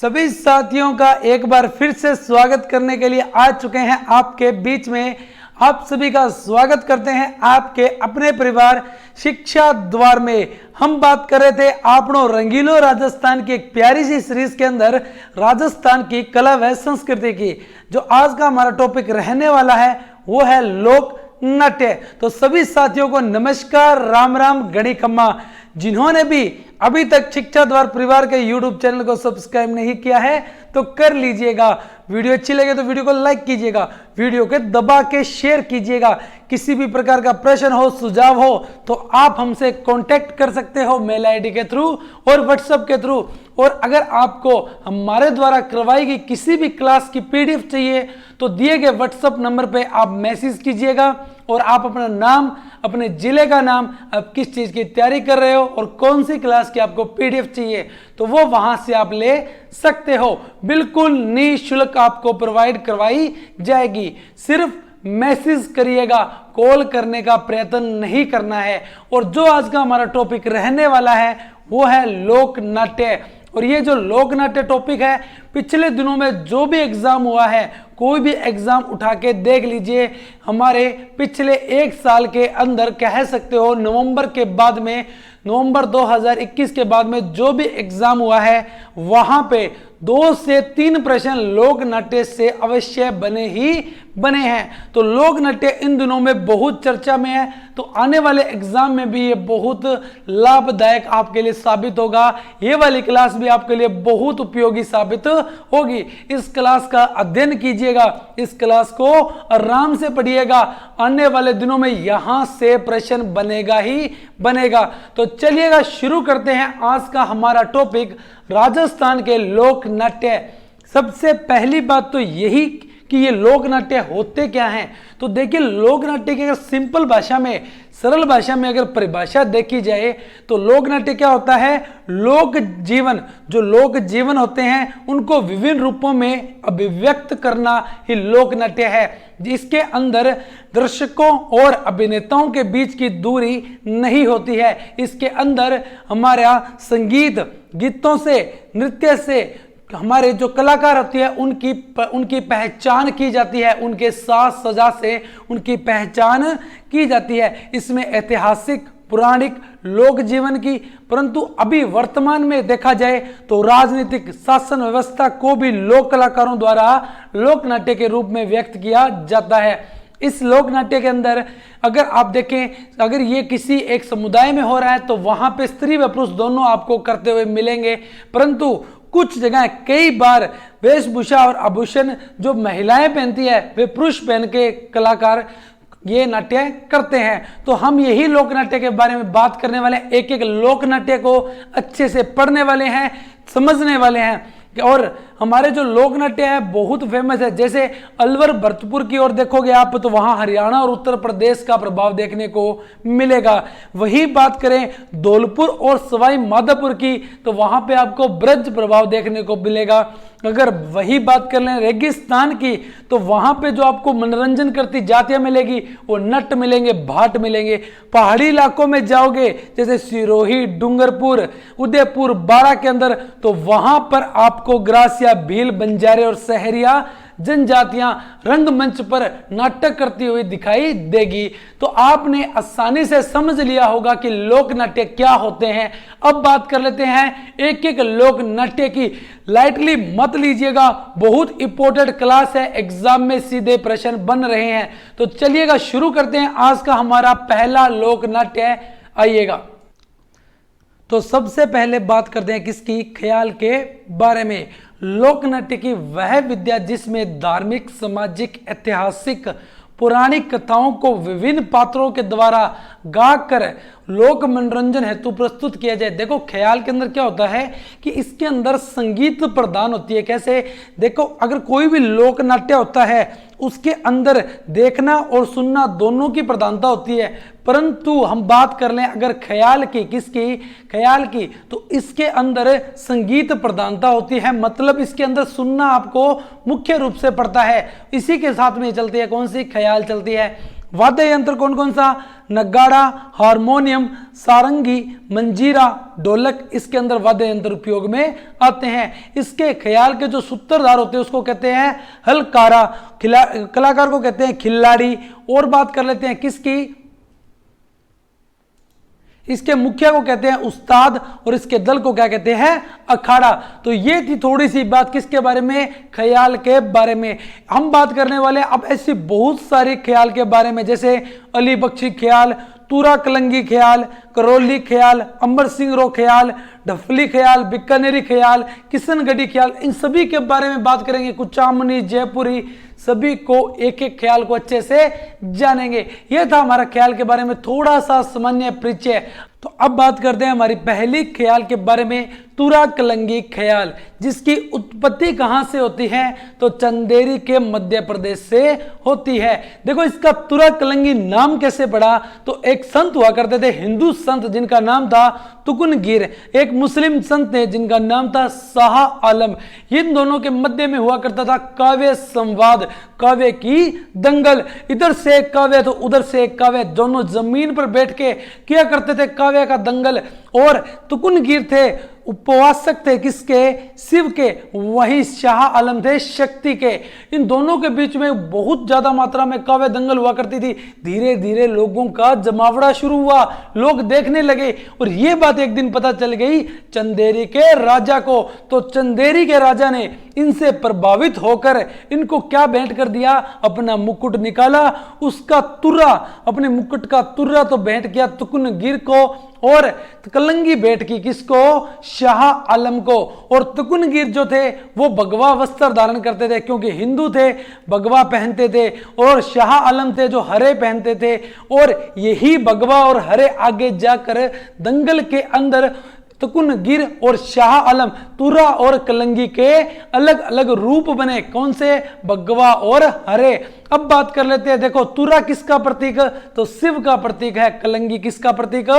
सभी साथियों का एक बार फिर से स्वागत करने के लिए आ चुके हैं आपके बीच में। आप सभी का स्वागत करते हैं आपके अपने परिवार शिक्षा द्वार में। हम बात कर रहे थे आपनो रंगीलो राजस्थान की एक प्यारी सी सीरीज के अंदर राजस्थान की कला व संस्कृति की। जो आज का हमारा टॉपिक रहने वाला है वो है लोक नाट्य। तो सभी साथियों को नमस्कार, राम राम, गणी खम्मा। जिन्होंने भी अभी तक शिक्षा द्वार परिवार के YouTube चैनल को सब्सक्राइब नहीं किया है तो कर लीजिएगा। वीडियो अच्छी लगे तो वीडियो को लाइक कीजिएगा, वीडियो के दबा के शेयर कीजिएगा। किसी भी प्रकार का प्रश्न हो, सुझाव हो तो आप हमसे कांटेक्ट कर सकते हो मेल आईडी के थ्रू और व्हाट्सएप के थ्रू। और अगर आपको हमारे द्वारा करवाई गई किसी भी क्लास की पीडीएफ चाहिए तो दिए गए व्हाट्सएप नंबर पे आप मैसेज कीजिएगा और आप अपना नाम, अपने जिले का नाम, आप किस चीज़ की तैयारी कर रहे हो और कौन सी क्लास की आपको पीडीएफ चाहिए तो वो वहां से आप ले सकते हो। बिल्कुल निःशुल्क आपको प्रोवाइड करवाई जाएगी। सिर्फ मैसेज करिएगा, कॉल करने का प्रयत्न नहीं करना है। और जो आज का हमारा टॉपिक रहने वाला है वो है लोक नाट्य। और ये जो लोक नाट्य टॉपिक है, पिछले दिनों में जो भी एग्जाम हुआ है, कोई भी एग्जाम उठा के देख लीजिए, हमारे पिछले एक साल के अंदर कह सकते हो नवंबर के बाद में, नवंबर 2021 के बाद में जो भी एग्जाम हुआ है वहां पे 2 से 3 प्रश्न लोक नाट्य से अवश्य बने ही बने हैं। तो लोक नाट्य इन दिनों में बहुत चर्चा में है, तो आने वाले एग्जाम में भी ये बहुत लाभदायक आपके लिए साबित होगा। ये वाली क्लास भी आपके लिए बहुत उपयोगी साबित होगी। इस क्लास का अध्ययन कीजिएगा, इस क्लास को आराम से पढ़िएगा। आने वाले दिनों में यहां से प्रश्न बनेगा ही बनेगा। तो चलिएगा शुरू करते हैं आज का हमारा टॉपिक, राजस्थान के लोक नाट्य। सबसे पहली बात तो यही कि ये लोक नाट्य होते क्या हैं। तो देखिए, लोक नाट्य की अगर सिंपल भाषा में, सरल भाषा में अगर परिभाषा देखी जाए तो लोक नाट्य क्या होता है? लोक जीवन, जो लोक जीवन होते हैं उनको विभिन्न रूपों में अभिव्यक्त करना ही लोक नाट्य है, जिसके अंदर दर्शकों और अभिनेताओं के बीच की दूरी नहीं होती है। इसके अंदर हमारा संगीत, गीतों से, नृत्य से हमारे जो कलाकार होती है उनकी पहचान की जाती है, उनके साज सजा से उनकी पहचान की जाती है। इसमें ऐतिहासिक, पौराणिक, लोक जीवन की, परंतु अभी वर्तमान में देखा जाए तो राजनीतिक शासन व्यवस्था को भी लोक कलाकारों द्वारा लोक नाट्य के रूप में व्यक्त किया जाता है। इस लोक नाट्य के अंदर अगर आप देखें, अगर ये किसी एक समुदाय में हो रहा है तो वहां पे स्त्री व पुरुष दोनों आपको करते हुए मिलेंगे, परंतु कुछ जगह कई बार वेशभूषा और आभूषण जो महिलाएं पहनती है वे पुरुष पहन के कलाकार ये नाट्य करते हैं। तो हम यही लोक नाट्य के बारे में बात करने वाले हैं। एक एक लोक नाट्य को अच्छे से पढ़ने वाले हैं, समझने वाले हैं। और हमारे जो लोक नाट्य है बहुत फेमस है। जैसे अलवर भरतपुर की ओर देखोगे आप तो वहां हरियाणा और उत्तर प्रदेश का प्रभाव देखने को मिलेगा। वही बात करें धौलपुर और सवाई माधोपुर की तो वहां पे आपको ब्रज प्रभाव देखने को मिलेगा। अगर वही बात कर लें रेगिस्तान की तो वहां पे जो आपको मनोरंजन करती जातियां मिलेगी वो नट मिलेंगे, भाट मिलेंगे। पहाड़ी इलाकों में जाओगे जैसे सिरोही, डूंगरपुर, उदयपुर, बाड़ा के अंदर तो वहां पर आपको ग्रासिया, भील, बंजारे और सहरिया जनजातियां रंगमंच पर नाटक करती हुई दिखाई देगी। तो आपने आसानी से समझ लिया होगा कि लोक नाट्य क्या होते हैं। अब बात कर लेते हैं एक एक लोक नाट्य की। लाइटली मत लीजिएगा, बहुत इंपॉर्टेंट क्लास है, एग्जाम में सीधे प्रश्न बन रहे हैं। तो चलिएगा शुरू करते हैं आज का हमारा पहला लोक नाट्य। आइएगा, तो सबसे पहले बात करते हैं किसकी? ख्याल के बारे में। लोक नाट्य की वह विद्या जिसमें धार्मिक, सामाजिक, ऐतिहासिक, पौराणिक कथाओं को विभिन्न पात्रों के द्वारा गाकर लोक मनोरंजन हेतु प्रस्तुत किया जाए। देखो, ख्याल के अंदर क्या होता है कि इसके अंदर संगीत प्रदान होती है। कैसे? देखो, अगर कोई भी लोक नाट्य होता है उसके अंदर देखना और सुनना दोनों की प्रधानता होती है, परंतु हम बात कर लें अगर ख्याल की, किसकी? ख्याल की, तो इसके अंदर संगीत प्रधानता होती है। मतलब इसके अंदर सुनना आपको मुख्य रूप से पड़ता है। इसी के साथ में चलती है कौन सी? ख्याल चलती है। वाद्य यंत्र कौन कौन सा? नगाड़ा, हारमोनियम, सारंगी, मंजीरा, ढोलक, इसके अंदर वाद्य यंत्र उपयोग में आते हैं। इसके ख्याल के जो सूत्रधार होते हैं उसको कहते हैं हलकारा, कलाकार को कहते हैं खिलाड़ी। और बात कर लेते हैं किसकी? इसके मुखिया को कहते हैं उस्ताद और इसके दल को क्या कहते हैं? अखाड़ा। तो ये थी थोड़ी सी बात किसके बारे में? ख्याल के बारे में। हम बात करने वाले अब ऐसी बहुत सारी ख्याल के बारे में, जैसे अली बख्शी ख्याल, तुरा कलंगी ख्याल, करौली ख्याल, अमर सिंह रो ख्याल, ढफली ख्याल, बीकानेरी ख्याल, किशनगढ़ी ख्याल, इन सभी के बारे में बात करेंगे। कुचामनी, जयपुरी, सभी को एक एक ख्याल को अच्छे से जानेंगे। यह था हमारा ख्याल के बारे में थोड़ा सा सामान्य परिचय। तो अब बात करते हैं हमारी पहली ख्याल के बारे में, तुरा कलंगी ख्याल, जिसकी उत्पत्ति कहां से होती है? तो चंदेरी के मध्य प्रदेश से होती है। देखो इसका तुरा कलंगी नाम कैसे पड़ा? तो एक संत हुआ करते थे, हिंदू संत, जिनका नाम था तुकुनगीर। एक मुस्लिम संत थे जिनका नाम था शाह आलम। इन दोनों के मध्य में हुआ करता था काव्य संवाद, काव्य की दंगल। इधर से एक काव्य तो उधर से एक काव्य, दोनों जमीन पर बैठ के किया करते थे काव्य का दंगल। और तुकुनगीर थे, उपवासक थे किसके? शिव के। वही शाह आलम थे शक्ति के। इन दोनों के बीच में बहुत ज्यादा मात्रा में काव्य दंगल हुआ करती थी। धीरे धीरे लोगों का जमावड़ा शुरू हुआ, लोग देखने लगे और यह बात एक दिन पता चल गई चंदेरी के राजा को। तो चंदेरी के राजा ने इनसे प्रभावित होकर इनको क्या भेंट कर दिया? अपना मुकुट निकाला, उसका तुर्रा, अपने मुकुट का तुर्रा तो भेंट किया तुकुनगीर को, और कलंगी भेंट की किसको? शाह आलम को। और तुकुनगीर जो थे वो भगवा वस्त्र धारण करते थे, क्योंकि हिंदू थे, भगवा पहनते थे। और शाह आलम थे जो हरे पहनते थे। और यही भगवा और हरे आगे जाकर दंगल के अंदर तुकुनगीर और शाह आलम, तुरा और कलंगी के अलग अलग रूप बने। कौन से? भगवा और हरे। अब बात कर लेते हैं, देखो तुरा किसका प्रतीक? तो शिव का प्रतीक है। कलंगी किसका प्रतीक?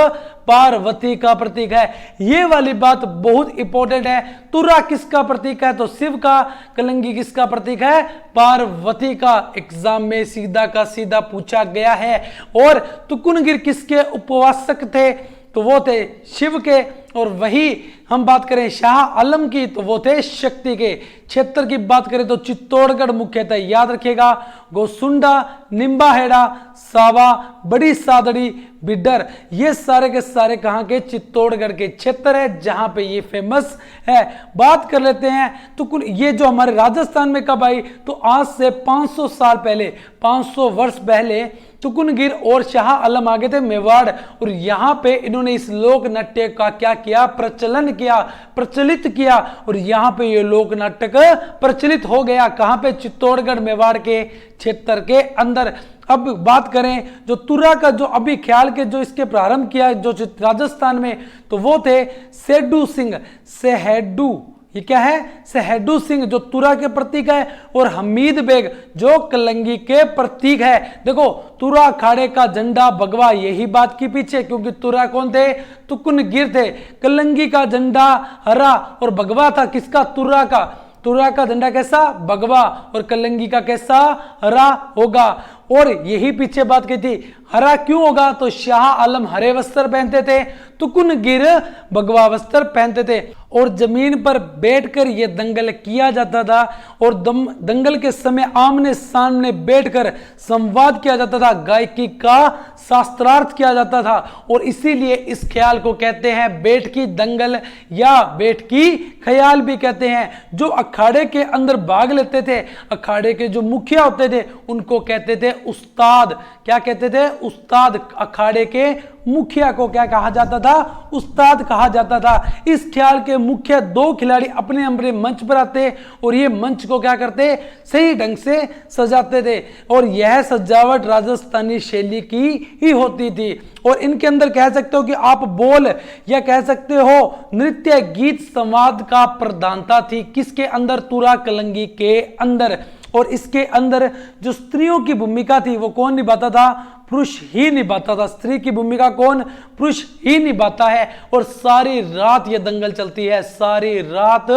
पार्वती का प्रतीक है। ये वाली बात बहुत इंपॉर्टेंट है। तुरा किसका प्रतीक है? तो शिव का। कलंगी किसका प्रतीक है? पार्वती का। एग्जाम में सीधा का सीधा पूछा गया है। और तुकुनगीर किसके उपवासक थे? तो वो थे शिव के। और वही हम बात करें शाह आलम की, तो वो थे शक्ति के। क्षेत्र की बात करें तो चित्तौड़गढ़ मुख्यतः याद रखिएगा, गोसुंडा, निम्बाहेड़ा, सावा, बड़ी सादड़ी, बिडर, ये सारे के सारे कहां के? चित्तौड़गढ़ के क्षेत्र है, जहां पे ये फेमस है। बात कर लेते हैं तो ये जो हमारे राजस्थान में कब आई? तो आज से 500 साल पहले, 500 वर्ष पहले तुकुनगीर और शाह आलम आ गए थे मेवाड़। और यहां पे इन्होंने इस लोक नाट्य का क्या किया? प्रचलन किया, प्रचलित किया। और यहां पे ये लोक नाटक प्रचलित हो गया। कहां पे? चित्तौड़गढ़ मेवाड़ के क्षेत्र के अंदर। अब बात करें जो तुरा का जो अभी ख्याल के जो इसके प्रारंभ किया जो राजस्थान में, तो वो थे सेडू सिंह, सेहेडू, ये क्या है? सेहेडू सिंह जो तुरा के प्रतीक है। और हमीद बेग जो कलंगी के प्रतीक है। देखो तुरा अखाड़े का झंडा भगवा, यही बात की पीछे, क्योंकि तुरा कौन थे? तुकुनगीर थे। कलंगी का झंडा हरा और भगवा था किसका? तुरा का। तुरा का झंडा कैसा? भगवा। और कलंगी का कैसा? हरा होगा। और यही पीछे बात की थी। हरा क्यों होगा? तो शाह आलम हरे वस्त्र पहनते थे, तुकुनगीर भगवा वस्त्र पहनते थे। और जमीन पर बैठकर यह दंगल किया जाता था। और दंगल के समय आमने सामने बैठकर संवाद किया जाता था, गायकी का शास्त्रार्थ किया जाता था। और इसीलिए इस ख्याल को कहते हैं बैठकी दंगल या बैठकी ख्याल भी कहते हैं। जो अखाड़े के अंदर भाग लेते थे, अखाड़े के जो मुखिया होते थे, उनको कहते थे उस्ताद। क्या कहते थे? उस्ताद। अखाड़े के मुखिया को क्या कहा जाता था? उस्ताद कहा जाता था। इस ख्याल के मुख्य 2 खिलाड़ी अपने अपने मंच पर आते और ये मंच को क्या करते? सही ढंग से सजाते थे। और यह सजावट राजस्थानी शैली की ही होती थी। और इनके अंदर कह सकते हो कि आप बोल या कह सकते हो नृत्य, गीत, संवाद का प्रधानता थी। किसके अंदर? तुरा कलंगी के अंदर। और इसके अंदर जो स्त्रियों की भूमिका थी वो कौन निभाता था? पुरुष ही निभाता था। स्त्री की भूमिका कौन? पुरुष ही निभाता है। और सारी रात ये दंगल चलती है, सारी रात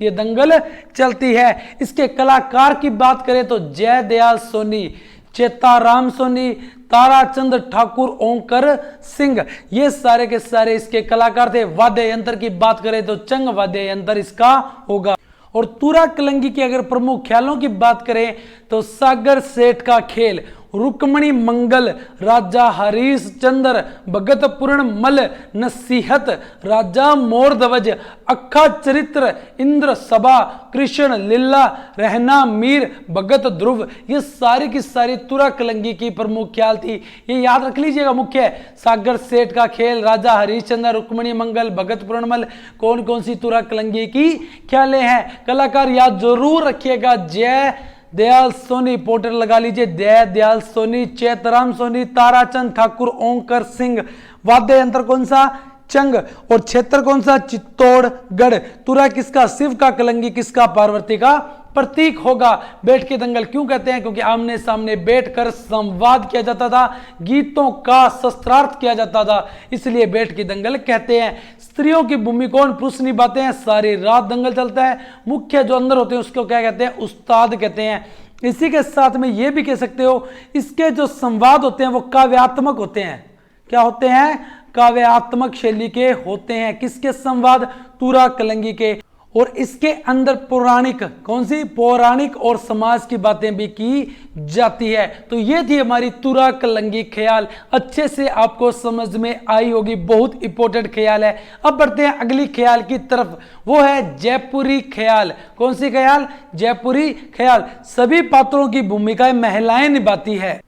ये दंगल चलती है। इसके कलाकार की बात करें तो जय दयाल सोनी, चेताराम सोनी, ताराचंद ठाकुर, ओंकर सिंह, ये सारे के सारे इसके कलाकार थे। वाद्य यंत्र की बात करें तो चंग वाद्य यंत्र इसका होगा। और तुरा कलंगी के अगर प्रमुख ख्यालों की बात करें तो सागर सेठ का खेल, रुक्मणी मंगल, राजा हरीश चंद्र, भगत पूर्ण मल, नसीहत, राजा मोर ध्वज, अक्खा चरित्र, इंद्र सभा, कृष्ण लीला, रहना मीर, भगत ध्रुव, ये सारी की सारी तुरा कलंगी की प्रमुख ख्याल थी। ये याद रख लीजिएगा मुख्य, सागर सेठ का खेल, राजा हरीश चंद्र, रुक्मणी मंगल, भगत पूर्णमल, कौन कौन सी तुरा कलंगी की ख्यालें हैं। कलाकार याद जरूर रखिएगा, जय दयाल सोनी, पोर्टर लगा लीजिए, जय दयाल सोनी, चेतराम सोनी, ताराचंद ठाकुर, ओंकर सिंह। वाद्य यंत्र कौन सा? चंग। और क्षेत्र कौन सा? चित्तौड़गढ़। तुरा किसका? शिव का, कलंगी किसका? पार्वती का प्रतीक होगा। बैठ के दंगल क्यों कहते हैं? क्योंकि आमने सामने बैठकर संवाद किया जाता था, गीतों का शस्त्रार्थ किया जाता था, इसलिए बैठ के दंगल कहते हैं। स्त्रियों की भूमिका कौन पुरुष निभाते हैं? सारी रात दंगल चलता है। मुख्य जो अंदर होते हैं उसको क्या कहते हैं? उस्ताद कहते हैं। इसी के साथ में ये भी कह सकते हो, इसके जो संवाद होते हैं वो काव्यात्मक होते हैं। क्या होते हैं? काव्यात्मक शैली के होते हैं। किसके संवाद? तुरा कलंगी के। और इसके अंदर पौराणिक, कौन सी? पौराणिक और समाज की बातें भी की जाती है। तो ये थी हमारी तुरा कलंगी ख्याल, अच्छे से आपको समझ में आई होगी, बहुत इंपॉर्टेंट ख्याल है। अब बढ़ते हैं अगली ख्याल की तरफ, वो है जयपुरी ख्याल। कौन सी ख्याल? जयपुरी ख्याल। सभी पात्रों की भूमिकाएं महिलाएं निभाती है।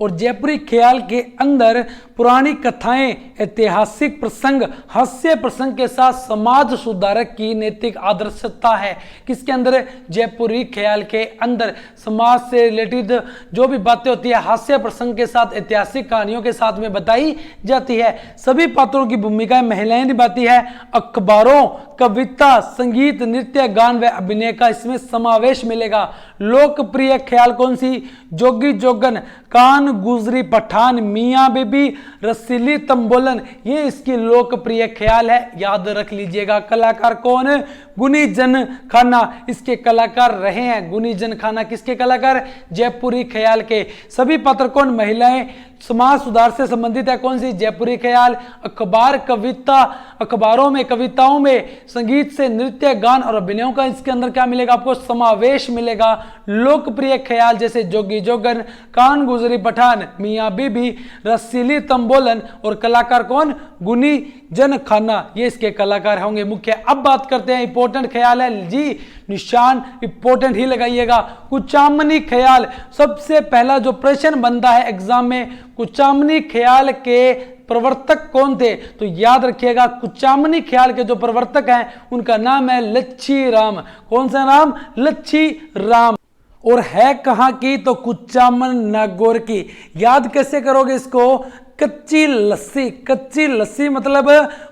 और जयपुरी ख्याल के अंदर पुरानी कथाएं, ऐतिहासिक प्रसंग, हास्य प्रसंग के साथ समाज सुधारक की नैतिक आदर्शता है। किसके अंदर? जयपुरी ख्याल के अंदर समाज से रिलेटेड जो भी बातें होती है हास्य प्रसंग के साथ, ऐतिहासिक कहानियों के साथ में बताई जाती है। सभी पात्रों की भूमिकाएं महिलाएं निभाती है। अखबारों, कविता, संगीत, नृत्य, गान व अभिनय का इसमें समावेश मिलेगा। लोकप्रिय ख्याल कौन सी? जोगी जोगन, कान गुजरी पठान, मियाँ बीबी, रसीली तंबोलन, ये इसकी लोकप्रिय ख्याल है। याद रख लीजिएगा। कलाकार कौन? गुनी जन खाना इसके कलाकार रहे हैं। गुनी जन खाना किसके कलाकार? जयपुरी ख्याल के। सभी पात्र कौन? महिलाएं। समाज सुधार से संबंधित है। कौन सी? जयपुरी ख्याल। अखबार, कविता, अखबारों में, कविताओं में, संगीत से नृत्य, गान और अभिनयों का इसके अंदर क्या मिलेगा? आपको समावेश मिलेगा। लोकप्रिय ख्याल जैसे जोगी जोगन, कान गुजरी पठान, मियाँ बीबी, रसीली तंबोलन, और कलाकार कौन? गुनी जन खाना, ये इसके कलाकार होंगे मुख्य। अब बात करते हैं, इंपॉर्टेंट ख्याल है जी, निशान इंपॉर्टेंट ही लगाइएगा। कुचामनी ख्याल, सबसे पहला जो प्रश्न बनता है एग्जाम में, कुचामनी ख्याल के प्रवर्तक कौन थे? तो याद रखिएगा, कुचामनी ख्याल के जो प्रवर्तक हैं उनका नाम है लच्छी राम। कौन सा नाम? लच्छी राम। और है कहां की? तो कुचामन नागौर की। याद कैसे करोगे इसको? कच्ची लस्सी। कच्ची लस्सी मतलब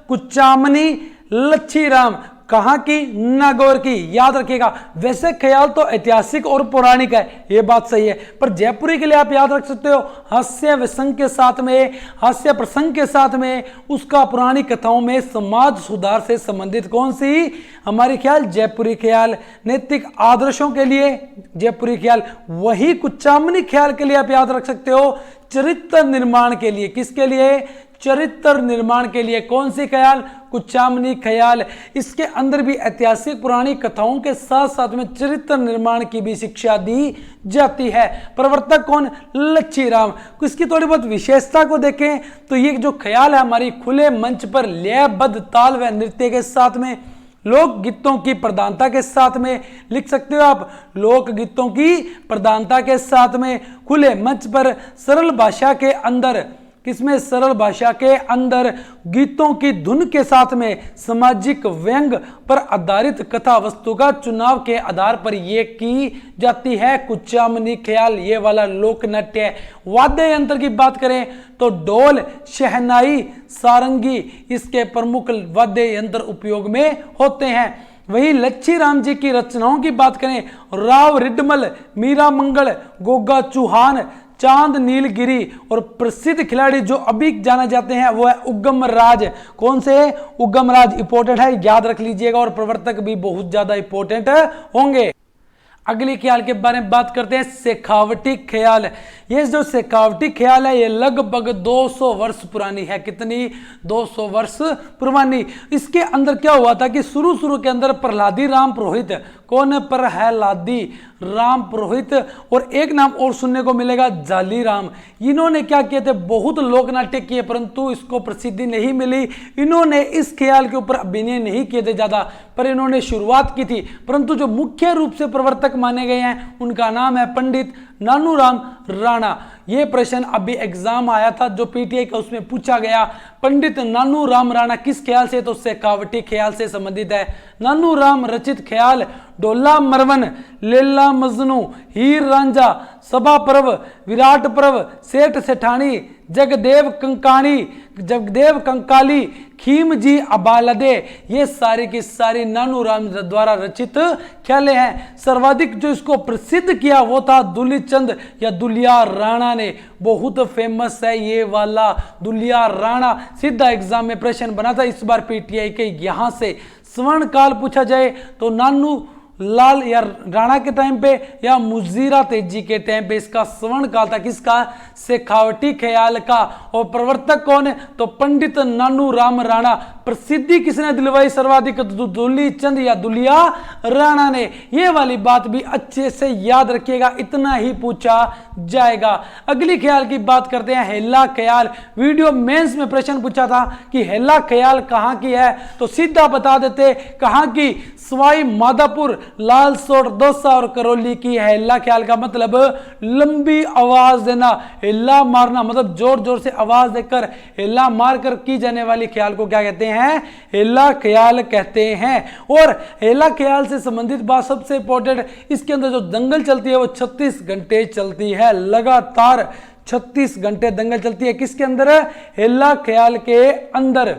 कुचामनी लच्छी राम। कहां की? नागौर की। याद रखिएगा। वैसे ख्याल तो ऐतिहासिक और पौराणिक है, यह बात सही है, पर जयपुरी के लिए आप याद रख सकते हो हास्य प्रसंग के साथ में, हास्य प्रसंग के साथ में उसका पुरानी कथाओं में समाज सुधार से संबंधित कौन सी? हमारी ख्याल जयपुरी ख्याल। नैतिक आदर्शों के लिए जयपुरी ख्याल। वही कुचामनी ख्याल के लिए आप याद रख सकते हो चरित्र निर्माण के लिए। किसके लिए? चरित्र निर्माण के लिए। कौन सी ख्याल? कुचामनी ख्याल। इसके अंदर भी ऐतिहासिक पुरानी कथाओं के साथ साथ में चरित्र निर्माण की भी शिक्षा दी जाती है। प्रवर्तक कौन? लच्छी राम। इसकी थोड़ी बहुत विशेषता को देखें तो ये जो ख्याल है हमारी खुले मंच पर लयबद्ध ताल व नृत्य के साथ में, लोक गीतों की प्रधानता के साथ में, लिख सकते हो आप, लोक गीतों की प्रधानता के साथ में, खुले मंच पर सरल भाषा के अंदर, किसमें? सरल भाषा के अंदर, गीतों की धुन के साथ में सामाजिक व्यंग पर आधारित कथा वस्तु का चुनाव के आधार पर यह की जाती है कुचामनी ख्याल। ये वाला लोक नाट्य है। वाद्य यंत्र की बात करें तो ढोल, शहनाई, सारंगी इसके प्रमुख वाद्य यंत्र उपयोग में होते हैं। वही लच्छी राम जी की रचनाओं की बात करें, राव रिडमल, मीरा मंगल, गोगा चौहान, चांद नीलगिरी, और प्रसिद्ध खिलाड़ी जो अभी जाने जाते हैं वो है उगम राज। कौन से? उगम राज इंपॉर्टेंट है, याद रख लीजिएगा। और प्रवर्तक भी बहुत ज्यादा इंपॉर्टेंट होंगे। अगली ख्याल के बारे में बात करते हैं, शेखावटी ख्याल। ये जो शेखावटी ख्याल है ये लगभग 200 वर्ष पुरानी है। कितनी? 200 वर्ष पुरानी। इसके अंदर क्या हुआ था कि शुरू के अंदर प्रहलादी राम पुरोहित, कौन? प्रहलादी राम पुरोहित, और एक नाम और सुनने को मिलेगा जाली राम। इन्होंने क्या किए थे? बहुत लोक नाट्य किए, परंतु इसको प्रसिद्धि नहीं मिली। इन्होंने इस ख्याल के ऊपर अभिनय नहीं किए थे ज्यादा, पर इन्होंने शुरुआत की थी। परंतु जो मुख्य रूप से प्रवर्तक माने गए हैं उनका नाम है पंडित नानूराम राणा। ये प्रश्न अभी एग्जाम आया था जो पीटीआई का, उसमें पूछा गया पंडित नानूराम राणा किस ख्याल से? तो शेखावटी ख्याल से संबंधित है। नानूराम रचित ख्याल डोला मरवन, लेला मजनू, हीर रांझा, सभा पर्व, विराट पर्व, सेठ सेठानी, जगदेव कंकाली, खीमजी अबालदे, ये सारी की सारी नानूराम द्वारा रचित ख्यालें हैं। सर्वाधिक जो इसको प्रसिद्ध किया वो था दुलीचंद या दुलिया राणा ने। बहुत फेमस है ये वाला दुलिया राणा। सीधा एग्जाम में प्रश्न बना था इस बार पीटीआई के यहां से। स्वर्ण काल पूछा जाए तो नानू लाल या राणा के टाइम पे या मुजीरा तेजी के टाइम पे इसका स्वर्ण काल था। किसका? शेखावटी ख्याल का। और प्रवर्तक कौन है? तो पंडित नानूराम राणा। प्रसिद्धि किसने दिलवाई सर्वाधिक? दुली चंद या दुलिया राणा ने। ये वाली बात भी अच्छे से याद रखिएगा, इतना ही पूछा जाएगा। अगली ख्याल की बात करते हैं, हेला ख्याल। वीडियो मेंस में प्रश्न पूछा था कि हेला ख्याल कहां की है, तो सीधा बता देते कहां की? सवाई माधोपुर, लालसोट, दौसा और करौली की है। हेला ख्याल का मतलब लंबी आवाज देना, हेला मारना, मतलब जोर जोर से आवाज देकर हेला मारकर की जाने वाली ख्याल को क्या कहते हैं? हेला ख्याल कहते हैं। और हेला ख्याल से संबंधित बात सबसे इंपॉर्टेंट, इसके अंदर जो दंगल चलती है वो 36 घंटे चलती है, लगातार 36 घंटे दंगल चलती है। किसके अंदर? हेला ख्याल के अंदर।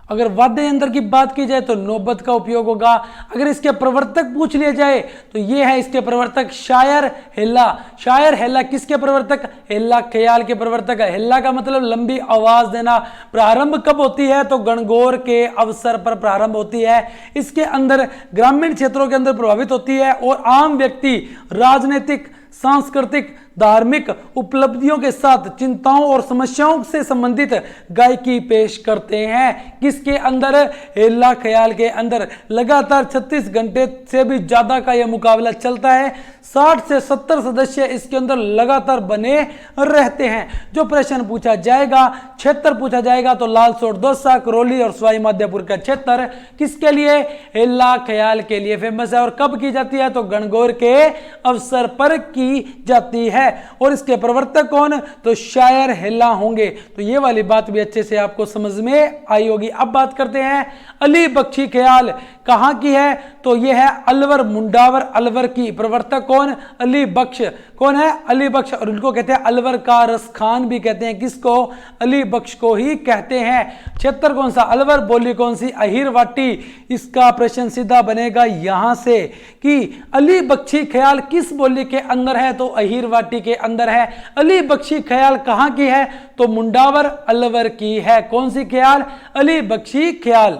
अगर वाद्य यंत्र की बात की जाए तो नौबत का उपयोग होगा। अगर इसके प्रवर्तक पूछ लिया जाए तो ये है इसके प्रवर्तक शायर हेला। शायर हेला किसके प्रवर्तक? हेला ख्याल के प्रवर्तक है। हेला का मतलब लंबी आवाज देना। प्रारंभ कब होती है? तो गणगौर के अवसर पर प्रारंभ होती है। इसके अंदर ग्रामीण क्षेत्रों के अंदर प्रभावित होती है और आम व्यक्ति राजनीतिक, सांस्कृतिक, धार्मिक उपलब्धियों के साथ चिंताओं और समस्याओं से संबंधित गायकी पेश करते हैं। किसके अंदर? हेला ख्याल के अंदर। लगातार 36 घंटे से भी ज्यादा का यह मुकाबला चलता है। 60 से 70 सदस्य इसके अंदर लगातार बने रहते हैं। जो प्रश्न पूछा जाएगा, क्षेत्र पूछा जाएगा तो लालसोट, दौसा, करौली और सवाई माधोपुर का क्षेत्र किसके लिए? हेला ख्याल के लिए फेमस है। और कब की जाती है? तो गणगौर के अवसर पर की जाती है। और इसके प्रवर्तक कौन? तो शायर हेला होंगे। तो ये वाली बात भी अच्छे से आपको समझ में आई होगी। अब बात करते हैं अली बख्शी ख्याल कहां की है? तो ये है अलवर, मुंडावर अलवर की। प्रवर्तक कौन? अली बख्श। कौन है? अली बख्श। और इनको कहते हैं अलवर का रसखान भी कहते हैं। किसको? अली बख्श को ही कहते हैं। क्षेत्र कौन सा? अलवर। बोली कौन सी? अहिर वाटी। इसका प्रश्न सीधा बनेगा यहां से कि अली बख्शी ख्याल किस बोली के अंदर है? तो अहिर वाटी के अंदर है। अली बख्शी ख्याल कहां की है? तो मुंडावर अलवर की है। कौन सी ख्याल? अली बख्शी ख्याल।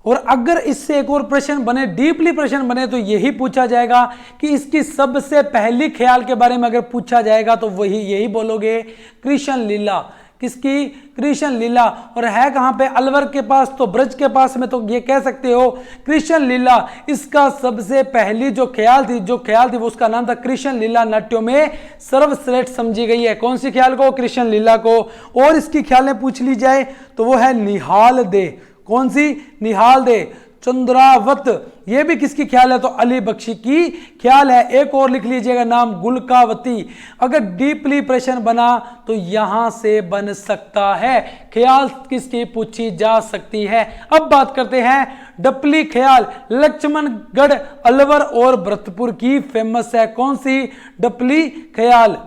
और अगर इससे एक और प्रश्न बने, डीपली प्रश्न बने, तो यही पूछा जाएगा कि इसकी सबसे पहली ख्याल के बारे में अगर पूछा जाएगा तो वही यही बोलोगे, कृष्ण लीला। किसकी? कृष्ण लीला। और है कहां पे? अलवर के पास, तो ब्रज के पास में, तो ये कह सकते हो कृष्ण लीला। इसका सबसे पहली जो ख्याल थी वो उसका नाम था कृष्ण लीला। नाट्यों में सर्वश्रेष्ठ समझी गई है। कौन सी ख्याल को? कृष्ण लीला को। और इसकी ख्यालें पूछ ली जाए तो वो है निहाल दे। कौन सी? निहाल दे। चंद्रावत, ये भी किसकी ख्याल है? तो अली बख्शी की ख्याल है। एक और लिख लीजिएगा नाम, गुलकावती। अगर डीपली प्रश्न बना तो यहां से बन सकता है। ख्याल किसकी पूछी जा सकती है? अब बात करते हैं डपली ख्याल। लक्ष्मणगढ़, अलवर और भरतपुर की फेमस है। कौन सी? डपली ख्याल।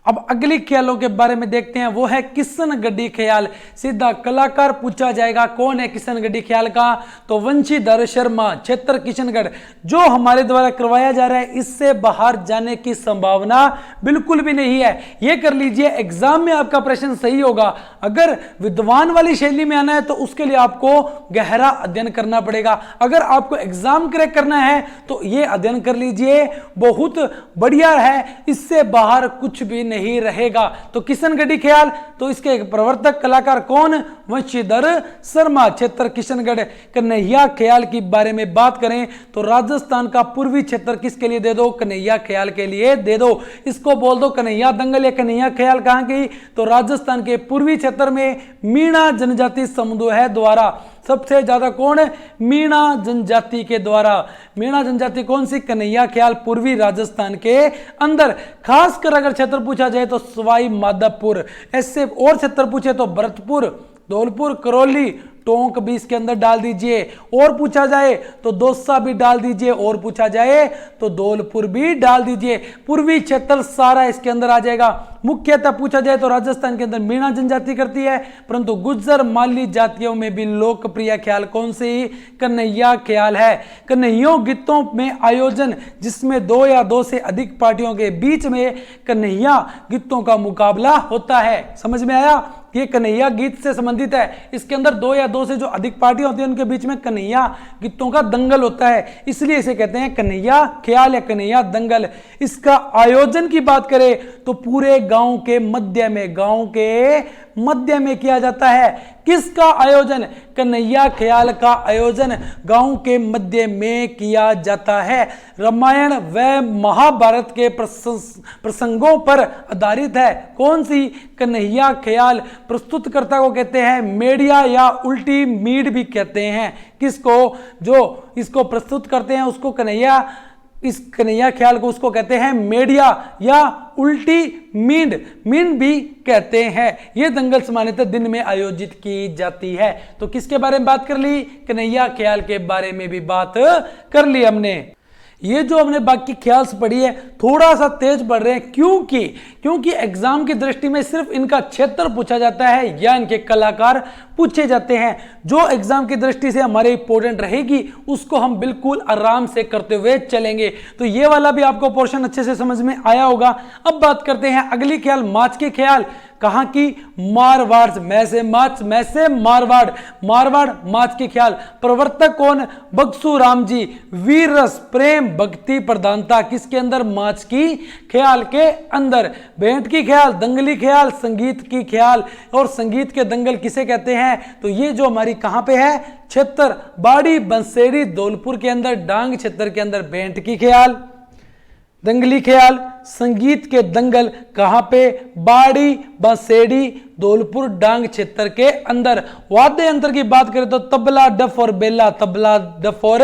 अब अगली ख्यालों के बारे में देखते हैं, वो है किशनगढ़ी ख्याल। सीधा कलाकार पूछा जाएगा, कौन है किशनगढ़ी ख्याल का? तो वंशीधर शर्मा, क्षेत्र किशनगढ़। जो हमारे द्वारा करवाया जा रहा है, इससे बाहर जाने की संभावना बिल्कुल भी नहीं है। यह कर लीजिए, एग्जाम में आपका प्रश्न सही होगा। अगर विद्वान वाली शैली में आना है तो उसके लिए आपको गहरा अध्ययन करना पड़ेगा। अगर आपको एग्जाम क्रैक करना है तो यह अध्ययन कर लीजिए, बहुत बढ़िया है, इससे बाहर कुछ भी नहीं रहेगा। तो किशनगढ़ी ख्याल, तो इसके प्रवर्तक कलाकार कौन? वंशीधर शर्मा, क्षेत्र किशनगढ़। कन्हैया ख्याल की बारे में बात करें तो राजस्थान का पूर्वी क्षेत्र किसके लिए दे दो? कन्हैया ख्याल के लिए दे दो। इसको बोल दो कन्हैया दंगल या कन्हैया ख्याल। कहां की? तो राजस्थान के पूर्वी क्षेत्र में मीणा जनजाति समुदाय द्वारा सबसे ज्यादा कौन? मीणा जनजाति के द्वारा। मीणा जनजाति कौन सी? कन्हैया ख्याल, पूर्वी राजस्थान के अंदर। खासकर अगर क्षेत्र पूछा जाए तो सवाई माधोपुर। ऐसे और क्षेत्र पूछे तो भरतपुर, धौलपुर, करौली, टोंक भी इसके अंदर डाल दीजिए। और पूछा जाए तो दौसा भी डाल दीजिए, और पूछा जाए तो धौलपुर भी डाल दीजिए। पूर्वी क्षेत्र सारा इसके अंदर आ जाएगा। मुख्यतः पूछा जाए तो राजस्थान के अंदर मीणा जनजाति करती है, परंतु गुज्जर माली जातियों में भी लोकप्रिय ख्याल कौन सी? कन्हैया ख्याल है। कन्हैया गीतों में आयोजन जिसमें 2 या 2 से अधिक पार्टियों के बीच में कन्हैया गीतों का मुकाबला होता है। समझ में आया? ये कन्हैया गीत से संबंधित है। इसके अंदर 2 या 2 से जो अधिक पार्टियां होती हैं उनके बीच में कन्हैया गीतों का दंगल होता है, इसलिए इसे कहते हैं कन्हैया ख्याल या कन्हैया दंगल। इसका आयोजन की बात करें तो पूरे गांव के मध्य में किया जाता है। किसका आयोजन? कन्हैया ख्याल का आयोजन गांव के मध्य में किया जाता है। रामायण व महाभारत के प्रसंगों पर आधारित है। कौन सी? कन्हैया ख्याल। प्रस्तुतकर्ता को कहते हैं मेडिया या उल्टी मीड भी कहते हैं। किसको? जो इसको प्रस्तुत करते हैं उसको इस कन्हैया ख्याल को उसको कहते हैं मेडिया या उल्टी मींड भी कहते हैं। यह दंगल सामान्यतः दिन में आयोजित की जाती है। तो किसके बारे में बात कर ली? कन्हैया ख्याल के बारे में भी बात कर ली हमने। ये जो हमने बाकी ख्याल से पढ़ी है थोड़ा सा तेज पढ़ रहे हैं, क्योंकि एग्जाम की दृष्टि में सिर्फ इनका क्षेत्र पूछा जाता है या इनके कलाकार पूछे जाते हैं। जो एग्जाम की दृष्टि से हमारे इंपॉर्टेंट रहेगी उसको हम बिल्कुल आराम से करते हुए चलेंगे। तो ये वाला भी आपको पोर्शन अच्छे से समझ में आया होगा। अब बात करते हैं अगली ख्याल, माच के ख्याल। कहां की? मारवाड़। मैं से मारवाड़ माच के ख्याल। प्रवर्तक कौन? बक्सू राम जी। वीर रस, प्रेम, भक्ति, प्रधानता किसके अंदर? माच की ख्याल के अंदर। भेंट की ख्याल, दंगली ख्याल, संगीत की ख्याल और संगीत के दंगल किसे कहते हैं? तो ये जो हमारी कहां पे है? क्षेत्र बाड़ी बंसेड़ी धौलपुर के अंदर, डांग क्षेत्र के अंदर भेंट की ख्याल, दंगली ख्याल, संगीत के दंगल कहां पे? बाड़ी बंसेड़ी धौलपुर डांग क्षेत्र के अंदर। वाद्य यंत्र की बात करें तो तबला, डफ और बेला। तबला, डफ और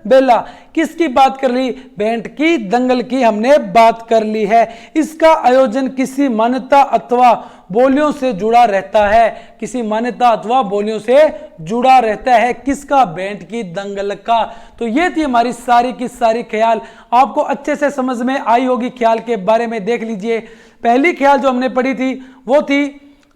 बेला। किसकी बात कर ली? भेंट की दंगल की हमने बात कर ली है। इसका आयोजन किसी मान्यता अथवा बोलियों से जुड़ा रहता है। किसी मान्यता अथवा बोलियों से जुड़ा रहता है। किसका? भेंट की दंगल का। तो ये थी हमारी सारी की सारी ख्याल। आपको अच्छे से समझ में आई होगी। ख्याल के बारे में देख लीजिए। पहली ख्याल जो हमने पढ़ी थी वो थी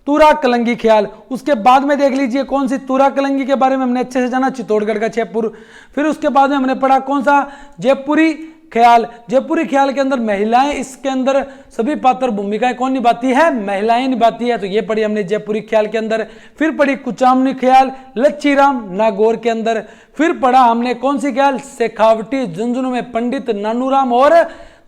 तुरा कलंगी ख्याल। उसके बाद में देख लीजिए कौन सी? तुरा कलंगी के बारे में हमने अच्छे से जाना, चित्तौड़गढ़ का जयपुर। फिर उसके बाद में हमने पढ़ा कौन सा? जयपुरी ख्याल। जयपुरी ख्याल के अंदर महिलाएं, इसके अंदर सभी पात्र भूमिकाएं कौन निभाती है? महिलाएं निभाती है। तो ये पढ़ी हमने जयपुरी ख्याल के अंदर। फिर पढ़ी कुचामनी ख्याल, लच्छीराम नागौर के अंदर। फिर पढ़ा हमने कौन सी ख्याल? शेखावटी झुंझुनू में पंडित नानूराम और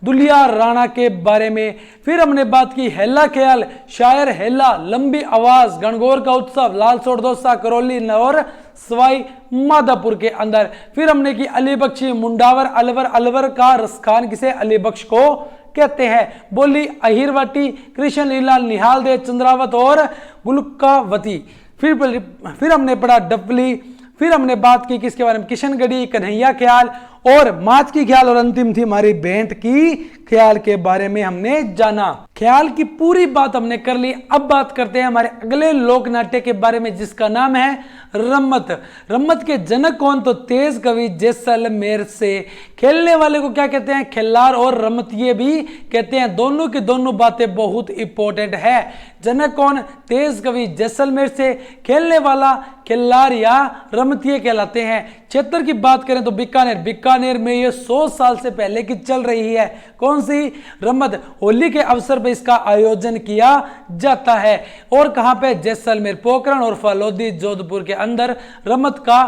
दुलिया राणा के बारे में। फिर हमने बात की हेला ख्याल, शायर हेला, लंबी आवाज, गणगौर का उत्सव, लालसोट दोसा, करौली और सवाई माधोपुर के अंदर। फिर हमने की अली बख्शी, मुंडावर, अलवर का रसखान किसे? अली बख्श को कहते हैं। बोली अहिरवटी, कृष्ण लीला, निहाल दे, चंद्रावत और गुलकावती। फिर हमने पढ़ा डफली, फिर हमने बात की किसके बारे में, किशनगढ़ी, कन्हैया ख्याल और माच की ख्याल, और अंतिम थी हमारी भेंट की ख्याल के बारे में हमने जाना। ख्याल की पूरी बात हमने कर ली। अब बात करते हैं हमारे अगले लोक नाट्य के बारे में जिसका नाम है रम्मत। रम्मत के जनक कौन, तो तेज कवि जैसलमेर से। खेलने वाले को क्या कहते हैं, खिल्लार और रमतिये भी कहते हैं। दोनों की दोनों बातें बहुत इंपॉर्टेंट है। जनक कौन, तेज कवि जैसलमेर से। खेलने वाला खिल्लार या रमतिये कहलाते हैं। क्षेत्र की बात करें तो बीकानेर। बीकानेर में ये 100 साल से पहले की चल रही है। कौन सी, रम्मत। होली के अवसर पर इसका आयोजन किया जाता है। और कहां पे, जैसलमेर, पोखरण और फलोदी जोधपुर के अंदर रम्मत का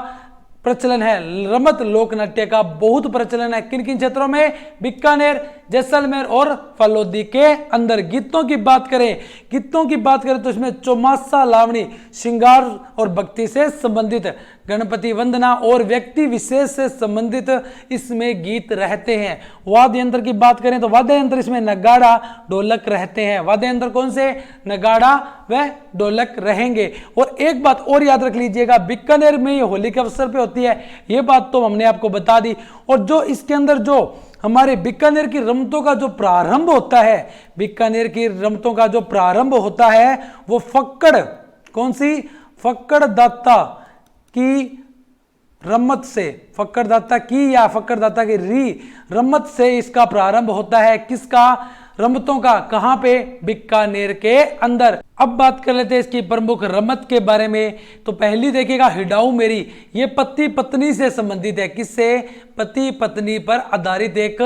प्रचलन है। रम्मत लोक नाट्य का बहुत प्रचलन है। किन किन क्षेत्रों में, बीकानेर, जैसलमेर और फलोदी के अंदर। गीतों की बात करें तो इसमें चौमासा लावणी श्रृंगार और भक्ति से संबंधित, गणपति वंदना और व्यक्ति विशेष से संबंधित इसमें गीत रहते हैं। वाद्य यंत्र की बात करें तो वाद्य यंत्र इसमें नगाड़ा, ढोलक रहते हैं। वाद्य यंत्र कौन से, नगाड़ा व ढोलक रहेंगे। और एक बात और याद रख लीजिएगा, बीकानेर में ये होली के अवसर पे होती है, ये बात तो हमने आपको बता दी। और जो इसके अंदर जो हमारे बीकानेर की रमतों का जो प्रारंभ होता है, बीकानेर की रमतों का जो प्रारंभ होता है वो फक्कड़, कौन सी, फक्कड़ दाता की रम्मत से, फक्कड़ दाता की या फक्कड़ दाता की री रम्मत से इसका प्रारंभ होता है। किसका, रमतों का। कहां पे, बीकानेर के अंदर। अब बात कर लेते हैं इसकी प्रमुख रमत के बारे में। तो पहली देखिएगा हिडाऊ मेरी, ये पति पत्नी से संबंधित है। किससे, पति पत्नी पर आधारित एक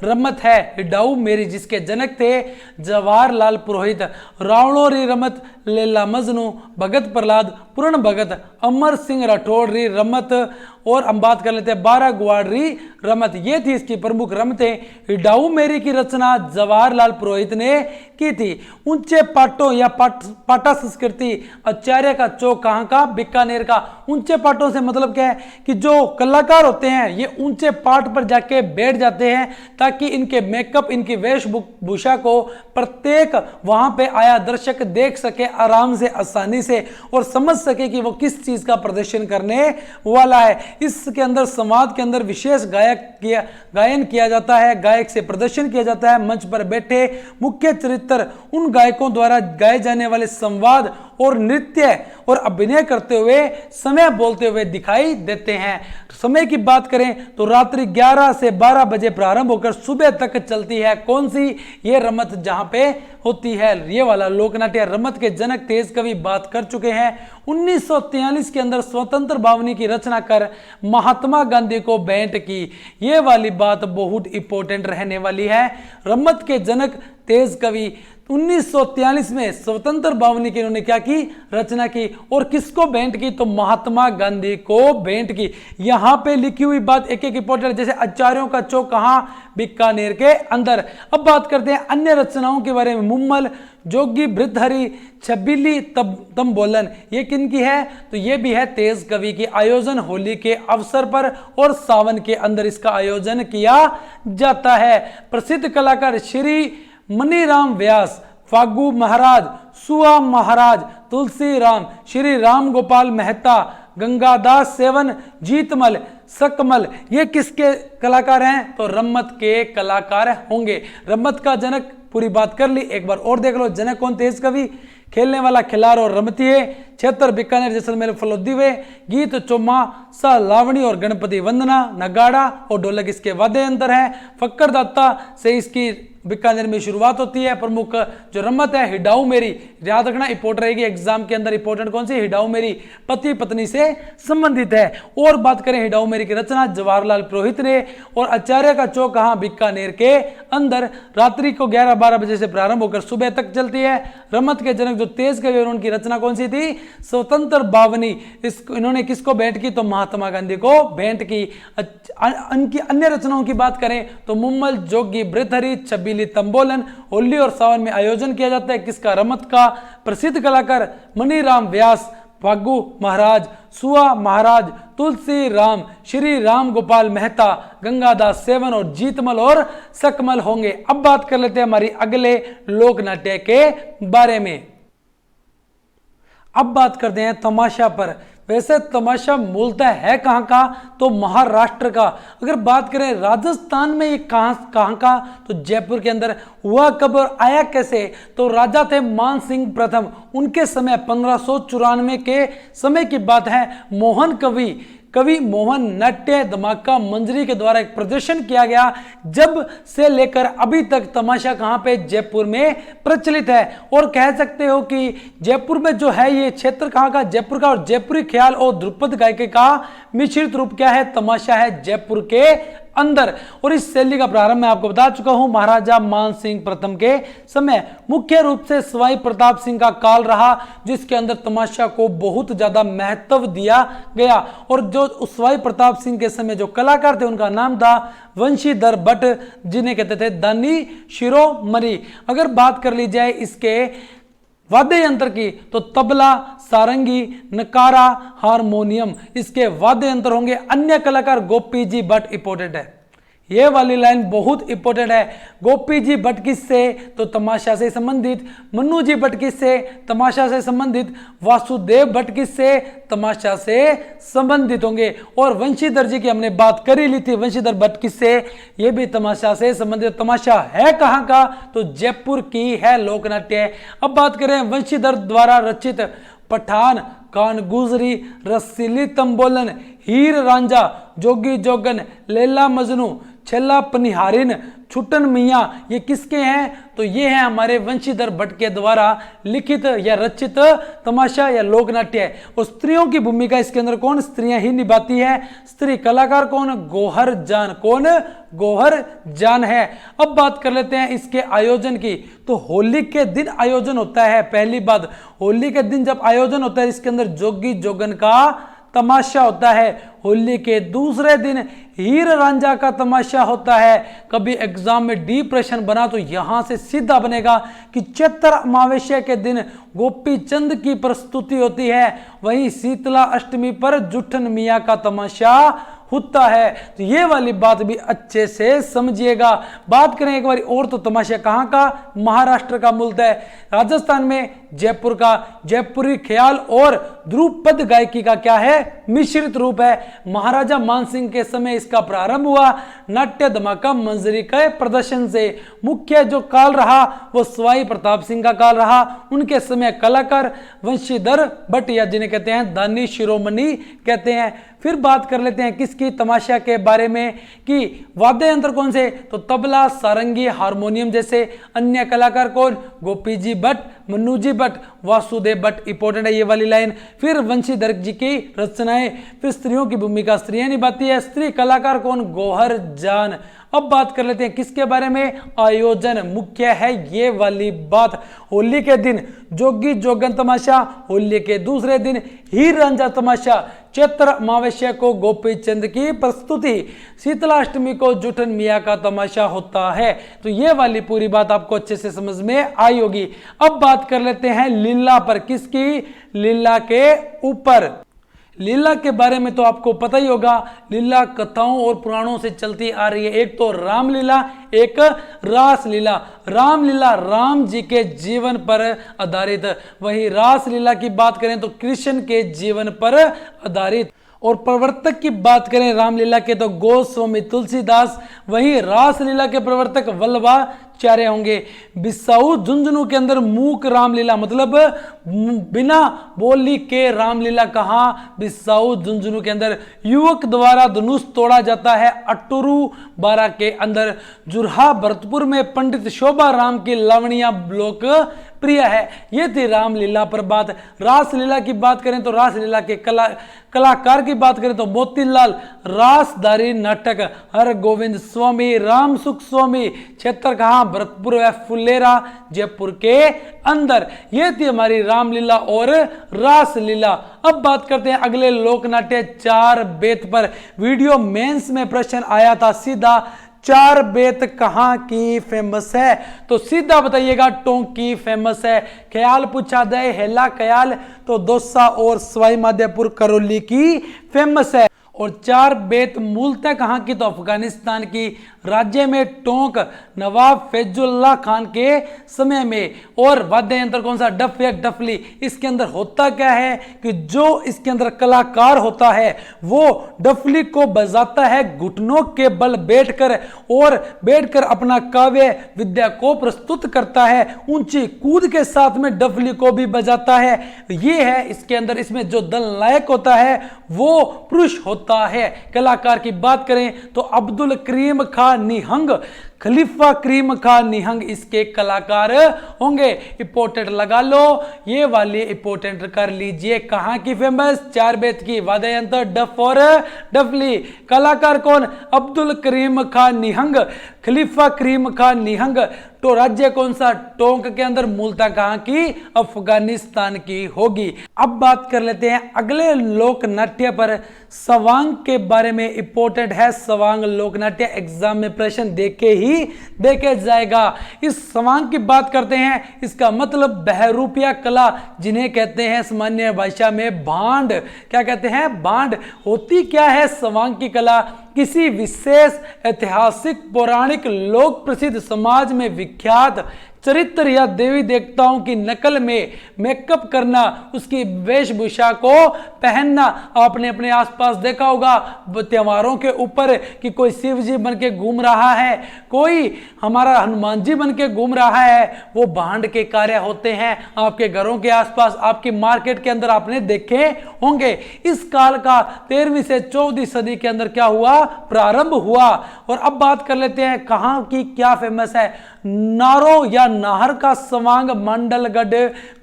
रमत है हिडाऊ मेरी, जिसके जनक थे जवाहरलाल पुरोहित। रावणों री रमत, लैला मजनू, भगत प्रहलाद, पूर्ण भगत, अमर सिंह राठौड़ री रमत। और हम बात कर लेते हैं 12 गुआड़ री रमत। ये थी इसकी प्रमुख रमतें। हिडाऊ मेरी की रचना जवाहरलाल पुरोहित ने की थी। ऊंचे पाटों या पाटा संस्कृति, आचार्य का चौक कहां का, बीकानेर का। ऊंचे पाटों से मतलब क्या है कि जो कलाकार होते हैं ये ऊंचे पाट पर जाके बैठ जाते हैं ताकि इनके मेकअप, इनकी वेशभूषा को प्रत्येक वहां पे आया दर्शक देख सके आराम से, आसानी से, और समझ सके कि वो किस चीज का प्रदर्शन करने वाला है। इसके अंदर संवाद के अंदर विशेष गायन किया जाता है, गायक से प्रदर्शन किया जाता है। मंच पर बैठे मुख्य चरित्र उन गायकों द्वारा गाए जाने वाले संवाद और नृत्य और अभिनय करते हुए, समय बोलते हुए दिखाई देते हैं। समय की बात करें तो रात्रि 11 से 12 बजे प्रारंभ होकर सुबह तक चलती है। कौन सी, ये रमत जहां पे होती है। ये वाला लोकनाट्य रमत के जनक तेज कवि बात कर चुके हैं। 1943 के अंदर स्वतंत्र भावनी की रचना कर महात्मा गांधी को भेंट की। ये वाली बात बहुत इंपॉर्टेंट रहने वाली है। रमत के जनक तेज कवि 1943 में स्वतंत्र भावनी की इन्होंने क्या की, रचना की। और किसको भेंट की, तो महात्मा गांधी को भेंट की। यहां पे लिखी हुई बात एक एक इंपॉर्टेंट, जैसे आचार्यों का चौक कहां, बीकानेर के अंदर। अब बात करते हैं अन्य रचनाओं के बारे में। मुम्मल, जोगी भृतहरि, छबीली तंबोलन, ये किन की है, तो ये भी है तेज कवि की। आयोजन होली के अवसर पर और सावन के अंदर इसका आयोजन किया जाता है। प्रसिद्ध कलाकार श्री मनीराम व्यास, फागू महाराज, सुआ महाराज, तुलसी राम, श्री राम गोपाल मेहता, गंगादास सेवन, जीतमल, सकमल, ये किसके कलाकार हैं, तो रम्मत के कलाकार होंगे। रम्मत का जनक पूरी बात कर ली, एक बार और देख लो। जनक कौन, तेज कवि। खेलने वाला खिलार और रमतिये। क्षेत्र बीकानेर, जैसलमेर, फलोदी वे। गीत चौमासा लावणी और गणपति वंदना, नगाड़ा और ढोलक इसके वाद्य यंत्र है। फक्कर दाता से इसकी बीकानेर में शुरुआत होती है। प्रमुख जो रमत है हिडाऊ मेरी, याद रखना इंपॉर्टेंट रहेगी एग्जाम के अंदर। इंपॉर्टेंट कौन सी, हिडाऊ मेरी, पति पत्नी से संबंधित है। और बात करें हिडाऊ मेरी की रचना जवाहरलाल पुरोहित ने। और आचार्य का चौक कहां, बीकानेर के अंदर। रात्रि को 11-12 बजे से प्रारंभ होकर सुबह तक चलती है। रमत के जनक जो तेज कवि उनकी रचना कौन सी थी, स्वतंत्र भावनी। इन्होंने किसको भेंट की, तो महात्मा गांधी को भेंट की। इनकी अन्य रचनाओं की बात करें तो मुम्मल, जोगी भृतहरि, छबीली तंबोलन होली और सावन में आयोजन किया जाता है। किसका, रमत का। प्रसिद्ध कलाकार मनीराम व्यास, फागू महाराज, सुआ महाराज, तुलसी राम, श्री राम गोपाल मेहता, गंगादास सेवन और जीतमल और सकमल होंगे। अब बात कर लेते हैं हमारी अगले लोक नाट्य के बारे में। अब बात करते हैं तमाशा पर। वैसे तमाशा मूलतः है कहाँ का, तो महाराष्ट्र का। अगर बात करें राजस्थान में ये कहाँ का, तो जयपुर के अंदर। हुआ कब और आया कैसे, तो राजा थे मान सिंह प्रथम, उनके समय 1594 के समय की बात है। मोहन कवि मोहन नाट्य धमाका मंजरी के द्वारा एक प्रदर्शन किया गया। जब से लेकर अभी तक तमाशा कहाँ पे, जयपुर में प्रचलित है। और कह सकते हो कि जयपुर में जो है ये क्षेत्र कहाँ का, जयपुर का। और जयपुरी ख्याल और ध्रुपद गायकी का मिश्रित रूप क्या है, तमाशा है जयपुर के अंदर। और इस शैली का प्रारंभ मैं आपको बता चुका हूं महाराजा मान सिंह प्रथम के समय। मुख्य रूप से सवाई प्रताप सिंह का काल रहा, जिसके अंदर तमाशा को बहुत ज्यादा महत्व दिया गया। और जो सवाई प्रताप सिंह के समय जो कलाकार थे उनका नाम था वंशीधर भट्ट, जिन्हें कहते थे दानी शिरोमणि। अगर बात कर ली जाए इसके वाद्य यंत्र की, तो तबला, सारंगी, नकारा, हारमोनियम इसके वाद्य यंत्र होंगे। अन्य कलाकार गोपी जी भट्ट इंपॉर्टेंट है, ये वाली लाइन बहुत इंपॉर्टेंट है। गोपी जी भट्ट किससे, तो तमाशा से संबंधित। मन्नू जी भट्ट किससे, तमाशा से संबंधित। वासुदेव भट्ट किससे, तमाशा से संबंधित होंगे। और वंशीधर जी की हमने बात कर ही ली थी, वंशीधर भट्ट किससे, ये भी तमाशा से संबंधित। तमाशा है कहाँ का, तो जयपुर की है लोकनाट्य। अब बात करें वंशीधर द्वारा रचित पठान, कान गुजरी, रसीली तंबोलन, हीर रांझा, जोगी जोगन, लैला मजनू, छेला पनिहारिन, छुटन मियाँ, ये किसके हैं, तो ये हैं हमारे वंशीधर भट्ट के द्वारा लिखित या रचित तमाशा या लोकनाट्य है। और स्त्रियों की भूमिका इसके अंदर कौन, स्त्रियां ही निभाती है। स्त्री कलाकार कौन, गौहर जान। कौन, गौहर जान है। अब बात कर लेते हैं इसके आयोजन की, तो होली के दिन आयोजन होता है। पहली बात, होली के दिन जब आयोजन होता है इसके अंदर जोगी जोगन का तमाशा होता है। होली के दूसरे दिन हीर रांझा का तमाशा होता है। कभी एग्जाम में डी प्रश्न बना तो यहां से सीधा बनेगा कि चैत्र अमावस्या के दिन गोपी चंद की प्रस्तुति होती है। वहीं शीतला अष्टमी पर जुठन मियाँ का तमाशा होता है। तो ये वाली बात भी अच्छे से समझिएगा। बात करें एक बार और, तो तमाशा कहाँ का, महाराष्ट्र का मूलतः। राजस्थान में जयपुर का। जयपुरी ख्याल और ध्रुपद गायकी का क्या है, मिश्रित रूप है। महाराजा मानसिंह के समय इसका प्रारंभ हुआ नाट्य धमाका मंजरी के प्रदर्शन से। मुख्य जो काल रहा वो सवाई प्रताप सिंह का काल रहा। उनके समय कलाकार वंशीधर भट्ट, या जिन्हें कहते हैं दानी शिरोमणि कहते हैं। फिर बात कर लेते हैं किसकी, तमाशा के बारे में, कि वाद्य यंत्र कौन से, तो तबला, सारंगी, हारमोनियम जैसे। अन्य कलाकार कौन, गोपी जी भट्ट, मन्नू जी भट्ट, वासुदेव भट्ट, इंपॉर्टेंट है ये वाली लाइन। फिर वंशीधर जी की रचनाएं। फिर स्त्रियों की भूमिका स्त्रियां निभाती है। स्त्री कलाकार कौन, गौहर जान। अब बात कर लेते हैं किसके बारे में, आयोजन मुख्य है ये वाली बात। होली के दिन जोगी जोगन तमाशा, होली के दूसरे दिन हीर रांझा तमाशा, चैत्र अमावस्या को गोपी चंद की प्रस्तुति, शीतलाष्टमी को जुठन मियाँ का तमाशा होता है। तो ये वाली पूरी बात आपको अच्छे से समझ में आई होगी। अब बात कर लेते हैं लीला पर, किसकी, लीला के ऊपर। लीला के बारे में तो आपको पता ही होगा, लीला कथाओं और पुराणों से चलती आ रही है। एक तो रामलीला, एक रासलीला। रामलीला राम जी के जीवन पर आधारित, वहीं रासलीला की बात करें तो कृष्ण के जीवन पर आधारित। और प्रवर्तक की बात करें रामलीला के तो गोस्वामी तुलसीदास, वहीं रासलीला के प्रवर्तक वल्लभाचार्य होंगे। बिसाऊ झुंझुनू के अंदर मूक रामलीला, मतलब बिना बोली के रामलीला कहाँ, बिसाऊ झुंझुनू के अंदर। युवक द्वारा धनुष तोड़ा जाता है अटूरू बारा के अंदर। जुरहा भरतपुर में पंडित शोभा राम की लावणिया लोक प्रिय है। ये थी रामलीला पर बात। रासलीला की बात करें तो रासलीला के कलाकार की बात करें तो मोतीलाल, रासधारी नाटक हर गोविंद स्वामी, राम सुख स्वामी। क्षेत्र कहाँ, भरतपुर व फुलेरा जयपुर के अंदर। ये थी हमारी रामलीला और रासलीला। अब बात करते हैं अगले लोकनाट्य चार बेत पर। वीडियो मेंस में प्रश्न आया था सीधा, चार बेत कहाँ की फेमस है, तो सीधा बताइएगा टोंक की फेमस है। ख्याल पूछा जाए हेला ख्याल तो दौसा और सवाई माधोपुर करौली की फेमस है। और 4 बेत मूलतः कहाँ की, तो अफगानिस्तान की। राज्य में टोंक नवाब फैजुल्लाह खान के समय में। और वाद्य यंत्र कौन सा, डफ या डफली। इसके अंदर होता क्या है कि जो इसके अंदर कलाकार होता है वो डफली को बजाता है घुटनों के बल बैठकर, और बैठकर अपना काव्य विद्या को प्रस्तुत करता है। ऊंची कूद के साथ में डफली को भी बजाता है। ये है इसके अंदर, इसमें जो दल नायक होता है वो पुरुष होता है। कलाकार की बात करें तो अब्दुल करीम खान निहंग, खलीफा करीम खान निहंग इसके कलाकार होंगे। इंपोर्टेंट लगा लो, ये वाली इंपोर्टेंट कर लीजिए। कहां की फेमस, 4 बेत की, वाद्य यंत्र डफ और डफली। कलाकार कौन, अब्दुल करीम खान निहंग, खलीफा करीम खान निहंग। तो राज्य कौन सा, टोंक के अंदर, मूलतः कहां की, अफगानिस्तान की होगी। अब बात कर लेते हैं अगले लोक नाट्य पर। सवांग के बारे में इंपोर्टेंट है। सवांग लोक नाट्य एग्जाम में प्रश्न देके ही देखे जाएगा। इस सवांग की बात करते हैं, इसका मतलब बहरूपिया कला, जिन्हें कहते हैं सामान्य भाषा में भांड। क्या कहते हैं, भांड। होती क्या है सवांग की कला, किसी विशेष ऐतिहासिक पौराणिक लोक प्रसिद्ध समाज में विख्यात चरित्र या देवी देवताओं की नकल में मेकअप करना, उसकी वेशभूषा को पहनना। आपने अपने आसपास देखा होगा त्योहारों के ऊपर कि कोई शिव जी बन के घूम रहा है, कोई हमारा हनुमान जी बन के घूम रहा है, वो भांड के कार्य होते हैं। आपके घरों के आसपास, आपकी मार्केट के अंदर आपने देखे होंगे। इस काल का 13वीं से 14वीं सदी के अंदर क्या हुआ, प्रारंभ हुआ। और अब बात कर लेते हैं कहां की क्या फेमस है। नारो या नाहर का सवांग मंडलगढ़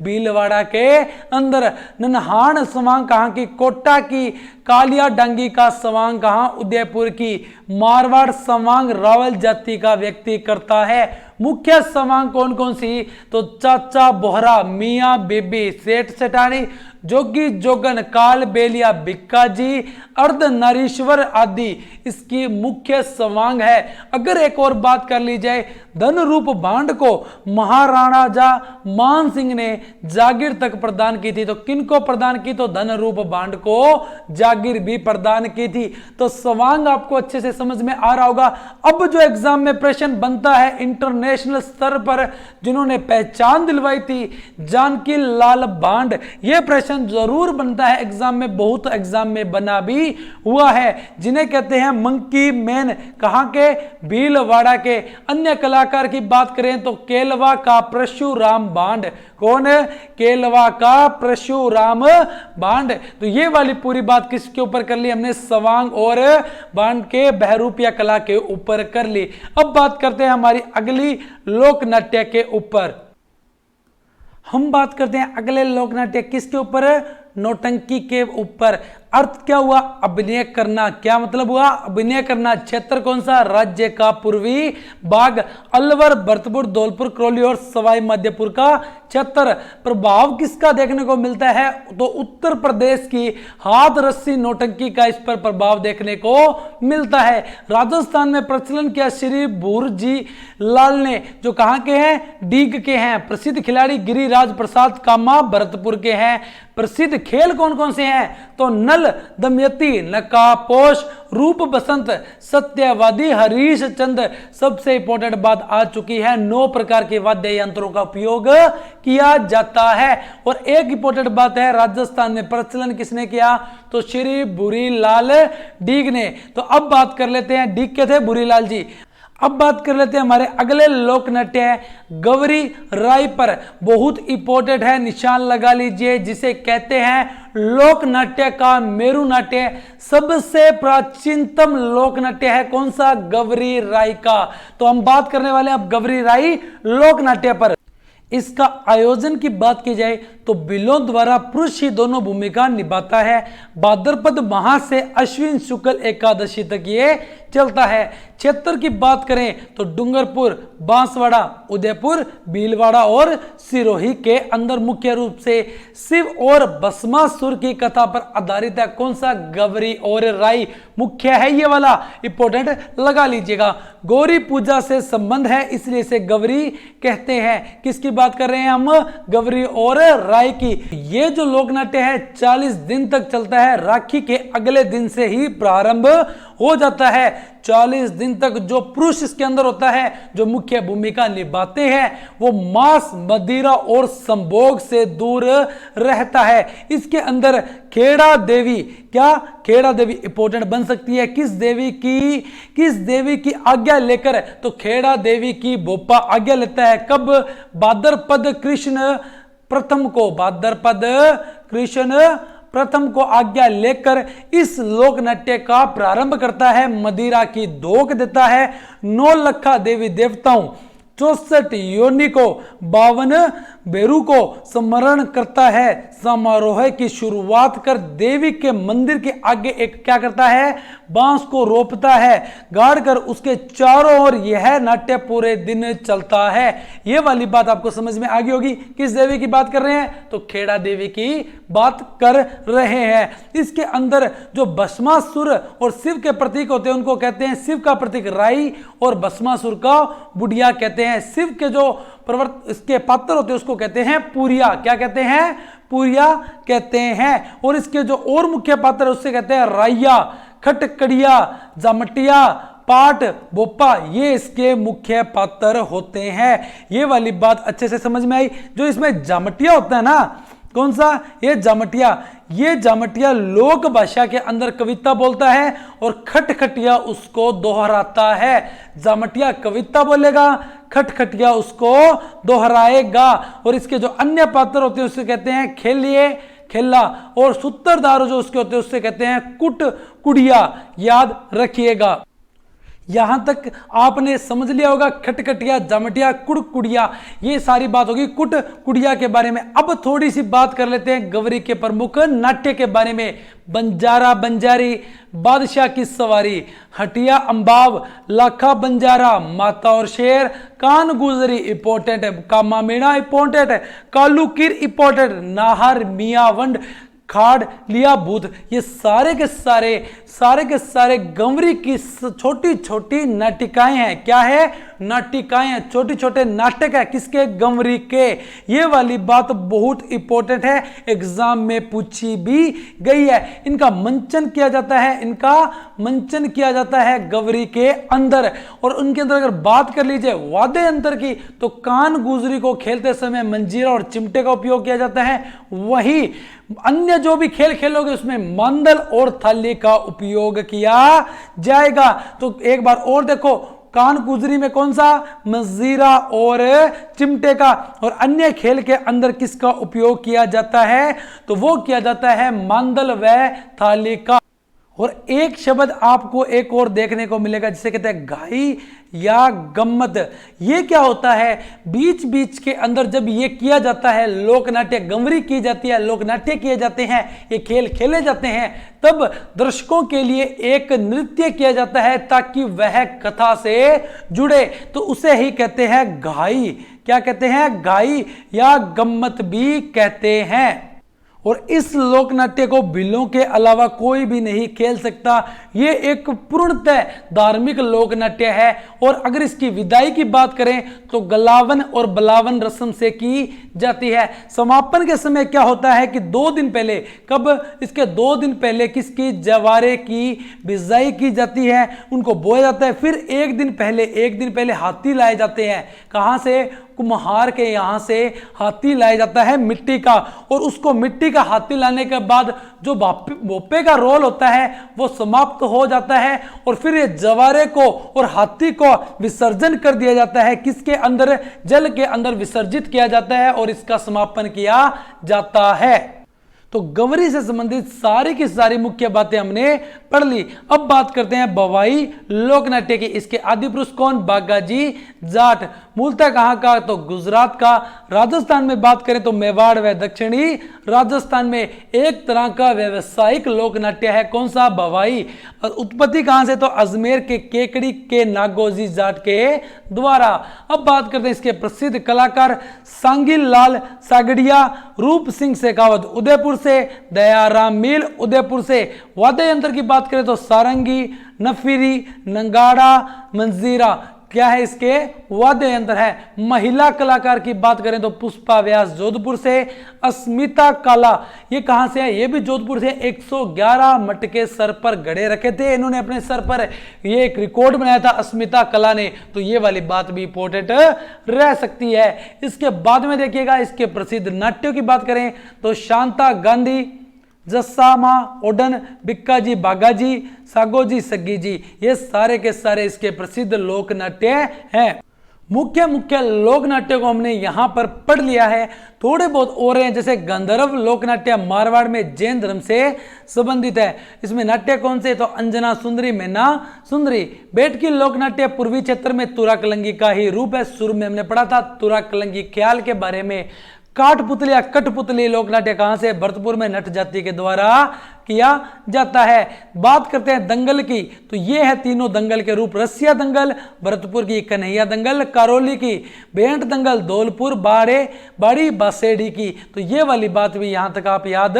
भीलवाड़ा के अंदर। ननहान सवांग कहां की, कोटा की। कालिया डांगी का सवांग कहां, उदयपुर की। मारवाड़ सवांग रावल जाति का व्यक्ति करता है। मुख्य सवांग कौन कौन सी, तो चाचा बोहरा, मियां बीबी, सेठ सेठानी, जोगी जोगन, काल बेलिया, भिक्का जी, अर्ध नारीश्वर आदि इसकी मुख्य सवांग है। अगर एक और बात कर ली जाए, धन रूप भांड को महाराणा मान सिंह ने जागीर तक प्रदान की थी। तो किनको प्रदान की, तो धन रूप भांड को जागीर भी प्रदान की थी। तो सवांग आपको अच्छे से समझ में आ रहा होगा। अब जो एग्जाम में प्रश्न बनता है इंटरनेशनल स्तर पर, जिन्होंने पहचान दिलवाई थी जानकी लाल भांड, यह प्रश्न जरूर बनता है एग्जाम में, बहुत एग्जाम में बना भी हुआ है, जिन्हें कहते हैं मंकी मैन। कहां के, भीलवाड़ा के। अन्य कलाकार की बात करें तो केलवा का परशुराम भांड। कौन है, केलवा का परशुराम भांड। तो ये वाली पूरी बात किसके ऊपर कर ली हमने, सवांग और भांड के बहरूपिया कला के ऊपर कर ली। अब बात करते हैं हमारी अगली लोक नाट्य के ऊपर। हम बात करते हैं अगले लोक नाट्य किसके ऊपर, नौटंकी के ऊपर। अर्थ क्या हुआ, अभिनय करना। क्या मतलब हुआ, अभिनय करना। क्षेत्र कौन सा, राज्य का पूर्वी भाग, अलवर, भरतपुर, धौलपुर, करौली और सवाई माधोपुर का क्षेत्र। प्रभाव किसका देखने को मिलता है, तो उत्तर प्रदेश की हाथ रस्सी नौटंकी का इस पर प्रभाव देखने को मिलता है। राजस्थान में प्रचलन किया श्री भूरजी लाल ने, जो कहां के हैं, डीग के हैं। प्रसिद्ध खिलाड़ी गिरिराज प्रसाद कामा भरतपुर के हैं। प्रसिद्ध खेल कौन कौन से हैं, तो नल, दमयंती, नकापोश, रूप बसंत, सत्यवादी, हरीश चंद्र। सबसे इंपॉर्टेंट बात आ चुकी है, 9 प्रकार के वाद्य यंत्रों का उपयोग किया जाता है। और एक इंपॉर्टेंट बात है, राजस्थान में प्रचलन किसने किया, तो श्री भूरीलाल डीग ने। तो अब बात कर लेते हैं, डीग के थे भूरीलाल जी। अब बात कर लेते हैं हमारे अगले लोक नाट्य है गवरी राय पर। बहुत इंपॉर्टेंट है, निशान लगा लीजिए, जिसे कहते हैं लोक नाट्य का मेरु नाट्य। सबसे प्राचीनतम लोक नाट्य है कौन सा, गवरी राय का। तो हम बात करने वाले हैं अब गवरी राय लोक नाट्य पर। इसका आयोजन की बात की जाए तो बिलों द्वारा पुरुष ही दोनों भूमिका निभाता है। भाद्रपद माह से अश्विन शुक्ल एकादशी तक ये चलता है। क्षेत्र की बात करें तो डूंगरपुर, बांसवाड़ा, उदयपुर, भीलवाड़ा और सिरोही के अंदर मुख्य रूप से शिव और भस्मासुर की कथा पर आधारित है। कौन सा, गवरी और राई मुख्य है, ये वाला इंपॉर्टेंट लगा लीजिएगा। गौरी पूजा से संबंध है, इसलिए इसे गवरी कहते हैं। किसकी बात कर रहे हैं हम, गवरी और राई गायकी। ये जो लोक नाट्य है 40 दिन तक चलता है, राखी के अगले दिन से ही प्रारंभ हो जाता है। 40 दिन तक जो पुरुष इसके अंदर होता है, जो मुख्य भूमिका निभाते हैं, वो मांस, मदिरा और संभोग से दूर रहता है। इसके अंदर खेड़ा देवी, क्या खेड़ा देवी इंपॉर्टेंट बन सकती है? किस देवी की आज्ञा लेकर? तो खेड़ा देवी की भोपा आज्ञा लेता है। कब? भाद्रपद कृष्ण प्रथम को आज्ञा लेकर इस लोक नाट्य का प्रारंभ करता है। मदिरा की धोख देता है। 9 लखा देवी देवताओं, 64 योनि को, 52 बेरू को स्मरण करता है। समारोह की शुरुआत कर देवी के मंदिर के आगे एक क्या करता है? बांस को रोपता है, गाड़ कर उसके चारों ओर यह नाट्य पूरे दिन चलता है। यह वाली बात आपको समझ में आ गई होगी। किस देवी की बात कर रहे हैं? तो खेड़ा देवी की बात कर रहे हैं। इसके अंदर जो भस्मासुर और शिव के प्रतीक होते हैं उनको कहते हैं, शिव का प्रतीक राई और भस्मासुर का बुढ़िया कहते हैं। शिव के जो इसके पात्र होते हैं उसको कहते हैं पूरिया। क्या कहते हैं? पूरिया कहते हैं। और इसके जो और मुख्य पात्र है उससे कहते हैं राइया, खटकड़िया, जामटिया, पाट, बोपा। ये इसके मुख्य पात्र होते हैं। ये वाली बात अच्छे से समझ में आई। जो इसमें जामटिया होता है ना, कौन सा? ये जामटिया लोक भाषा के अंदर कविता बोलता है और खटखटिया उसको दोहराता है। जामटिया कविता बोलेगा, खटखटिया उसको दोहराएगा। और इसके जो अन्य पात्र होते हैं उससे कहते हैं खेला, और सूत्रधार जो उसके होते हैं उससे कहते हैं कुड़िया। याद रखिएगा। यहां तक आपने समझ लिया होगा। खटखटिया, जामटिया, कुड़िया, ये सारी बात होगी कुड़िया के बारे में। अब थोड़ी सी बात कर लेते हैं गवरी के प्रमुख नाट्य के बारे में। बंजारा बंजारी, बादशाह की सवारी, हटिया अंबाव, लाखा बंजारा, माता और शेर, कान गुजरी इंपॉर्टेंट है, कामा मीणा इंपॉर्टेंट है, कालू कीर इंपॉर्टेंट, नाहर मियावंड, खाड़ लिया भूत। ये सारे के सारे गंवरी की छोटी छोटी नाटिकाएं हैं। क्या है? नाटिकाएं हैं, छोटे छोटे नाटक है। किसके? गंवरी के। ये वाली बात बहुत इंपॉर्टेंट है, एग्जाम में पूछी भी गई है। इनका मंचन किया जाता है गंवरी के अंदर। और उनके अंदर अगर बात कर लीजिए वाद्य यंत्र की, तो कान गुजरी को खेलते समय मंजीरा और चिमटे का उपयोग किया जाता है। वही अन्य जो भी खेल खेलोगे उसमें मांदल और थाली का उपयोग किया जाएगा। तो एक बार और देखो, कान गुजरी में कौन सा? मंजीरा और चिमटे का। और अन्य खेल के अंदर किसका उपयोग किया जाता है? तो वो किया जाता है मांदल व थाली का। और एक शब्द आपको एक और देखने को मिलेगा जिसे कहते हैं घाई या गम्मत। ये क्या होता है? बीच बीच के अंदर जब ये किया जाता है, लोकनाट्य गंवरी की जाती है, लोकनाट्य किए जाते हैं, ये खेल खेले जाते हैं, तब दर्शकों के लिए एक नृत्य किया जाता है ताकि वह कथा से जुड़े। तो उसे ही कहते हैं घाई। क्या कहते हैं? घाई या गम्मत भी कहते हैं। और इस लोकनाट्य को भिल्लों के अलावा कोई भी नहीं खेल सकता। ये एक पूर्णतः धार्मिक लोकनाट्य है। और अगर इसकी विदाई की बात करें तो गलावन और बलावन रस्म से की जाती है। समापन के समय क्या होता है कि 2 दिन पहले, कब? इसके 2 दिन पहले किसकी? जवारे की बिजाई की जाती है, उनको बोया जाता है। फिर एक दिन पहले हाथी लाए जाते हैं। कहां से? कुम्हार के यहां से हाथी लाया जाता है मिट्टी का। और उसको मिट्टी का हाथी लाने के बाद जो भोपे का रोल होता है वो समाप्त हो जाता है। और फिर ये जवारे को और हाथी को विसर्जन कर दिया जाता है। किसके अंदर? जल के अंदर विसर्जित किया जाता है और इसका समापन किया जाता है। तो गंवरी से संबंधित सारी की सारी मुख्य बातें हमने पढ़ ली। अब बात करते हैं बवाई लोकनाट्य की। इसके आदि पुरुष कौन? बागाजी जाट। मूलतः कहां का? तो गुजरात का। राजस्थान में बात करें तो मेवाड़ व दक्षिणी राजस्थान में एक तरह का व्यवसायिक लोकनाट्य है। कौन सा? बवाई। उत्पत्ति कहां से? तो अजमेर के केकड़ी के नागोजी जाट के द्वारा। अब बात करते हैं इसके प्रसिद्ध कलाकार सांगिल लाल सागड़िया, रूप सिंह शेखावत उदयपुर से, दयाराम मील उदयपुर से। वाद्य यंत्र की बात करें तो सारंगी, नफीरी, नंगाड़ा, मंजीरा। क्या है इसके वाद्य यंत्र है। महिला कलाकार की बात करें तो पुष्पा व्यास जोधपुर से, अस्मिता काला ये कहां से है, ये भी जोधपुर से। 111 मटके सर पर गड़े रखे थे इन्होंने अपने सर पर, ये एक रिकॉर्ड बनाया था अस्मिता कला ने, तो ये वाली बात भी इंपॉर्टेंट रह सकती है। इसके बाद में देखिएगा इसके प्रसिद्ध नाट्यों की बात करें तो शांता गांधी, जस्सामा ओडन, बिक्काजी बागाजी, सागोजी सग्गी, ये सारे के सारे इसके प्रसिद्ध लोक नाट्य हैं। मुख्य लोक नाट्य को हमने यहां पर पढ़ लिया है। थोड़े बहुत और हैं, जैसे गंधर्व लोक नाट्य मारवाड़ में जैन धर्म से संबंधित है। इसमें नाट्य कौन से, तो अंजना सुंदरी, मैना सुंदरी। बेटकी लोक नाट्य पूर्वी क्षेत्र में तुराकलंगी का ही रूप है। शुरू में हमने पढ़ा था तुराकलंगी ख्याल के बारे में। काठपुतली या कठपुतली लोकनाट्य कहां से, भरतपुर में नट जाति के द्वारा किया जाता है। बात करते हैं दंगल की, तो ये है तीनों दंगल के रूप। रसिया दंगल भरतपुर की, कन्हैया दंगल करौली की, बेंट दंगल धौलपुर बाड़ी बासेड़ी की। तो ये वाली बात भी यहां तक आप याद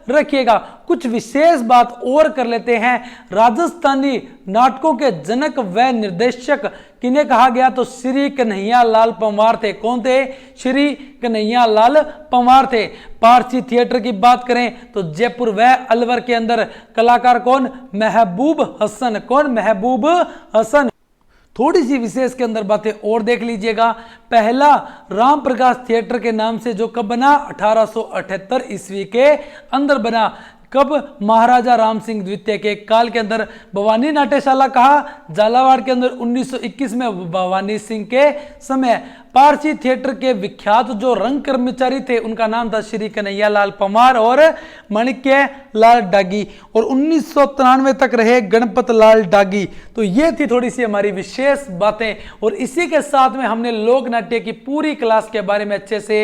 रखिएगा। कुछ विशेष बात और कर लेते हैं। राजस्थानी नाटकों के जनक व निर्देशक किन्हें कहा गया, तो श्री कन्हैया लाल पंवार थे। कौन थे, श्री कन्हैया लाल पंवार थे। पारसी थिएटर की बात करें तो जयपुर व अलवर के अंदर कलाकार कौन, महबूब हसन। कौन, महबूब हसन। थोड़ी सी विशेष के अंदर बातें और देख लीजिएगा। पहला राम प्रकाश थिएटर के नाम से जो कब बना, 1878 ईस्वी के अंदर बना। कब, महाराजा राम सिंह द्वितीय के काल के अंदर। भवानी नाट्यशाला कहा, झालावाड़ के अंदर 1921 में भवानी सिंह के समय। पारसी थिएटर के विख्यात जो रंग कर्मचारी थे उनका नाम था श्री कन्हैया लाल पंवार और माणिक्य लाल डागी, और 1993 तक रहे गणपत लाल डागी। तो ये थी थोड़ी सी हमारी विशेष बातें, और इसी के साथ में हमने लोक नाट्य की पूरी क्लास के बारे में अच्छे से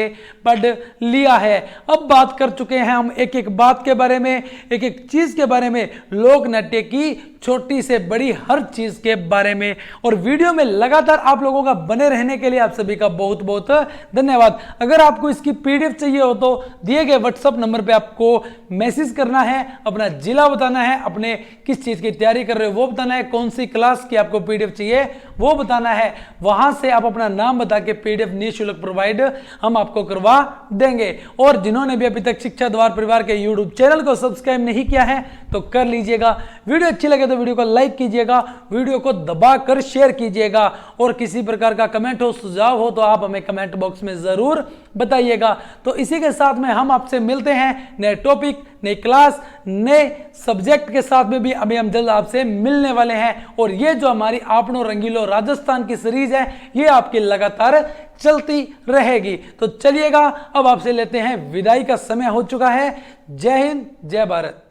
पढ़ लिया है। अब बात कर चुके हैं हम एक एक बात के बारे में, एक एक चीज के बारे में, लोक नाट्य की छोटी से बड़ी हर चीज के बारे में। और वीडियो में लगातार आप लोगों का बने रहने के लिए आप सभी का बहुत बहुत धन्यवाद। अगर आपको इसकी पीडीएफ चाहिए हो तो दिए गए व्हाट्सएप नंबर पे आपको मैसेज करना है, अपना जिला बताना है, अपने किस चीज की तैयारी कर रहे हो वो बताना है, कौन सी क्लास की आपको पीडीएफ चाहिए वो बताना है। वहां से आप अपना नाम बता के पीडीएफ निःशुल्क प्रोवाइड हम आपको करवा देंगे। और जिन्होंने भी अभी तक शिक्षा द्वार परिवार के यूट्यूब चैनल को सब्सक्राइब नहीं किया है तो कर लीजिएगा। वीडियो अच्छी लगे तो वीडियो को लाइक कीजिएगा, वीडियो को दबाकर शेयर कीजिएगा, और किसी प्रकार का कमेंट हो, सुझाव हो तो आप हमें कमेंट बॉक्स में जरूर बताइएगा। तो इसी के साथ में हम आपसे मिलते हैं नए टॉपिक, नई क्लास, नए सब्जेक्ट के साथ में भी अभी हम जल्द आपसे मिलने वाले हैं। और ये जो हमारी आपनो रंगीलो राजस्थान की सीरीज है ये आपकी लगातार चलती रहेगी। तो चलिएगा अब आपसे लेते हैं विदाई का समय हो चुका है। जय हिंद, जय भारत।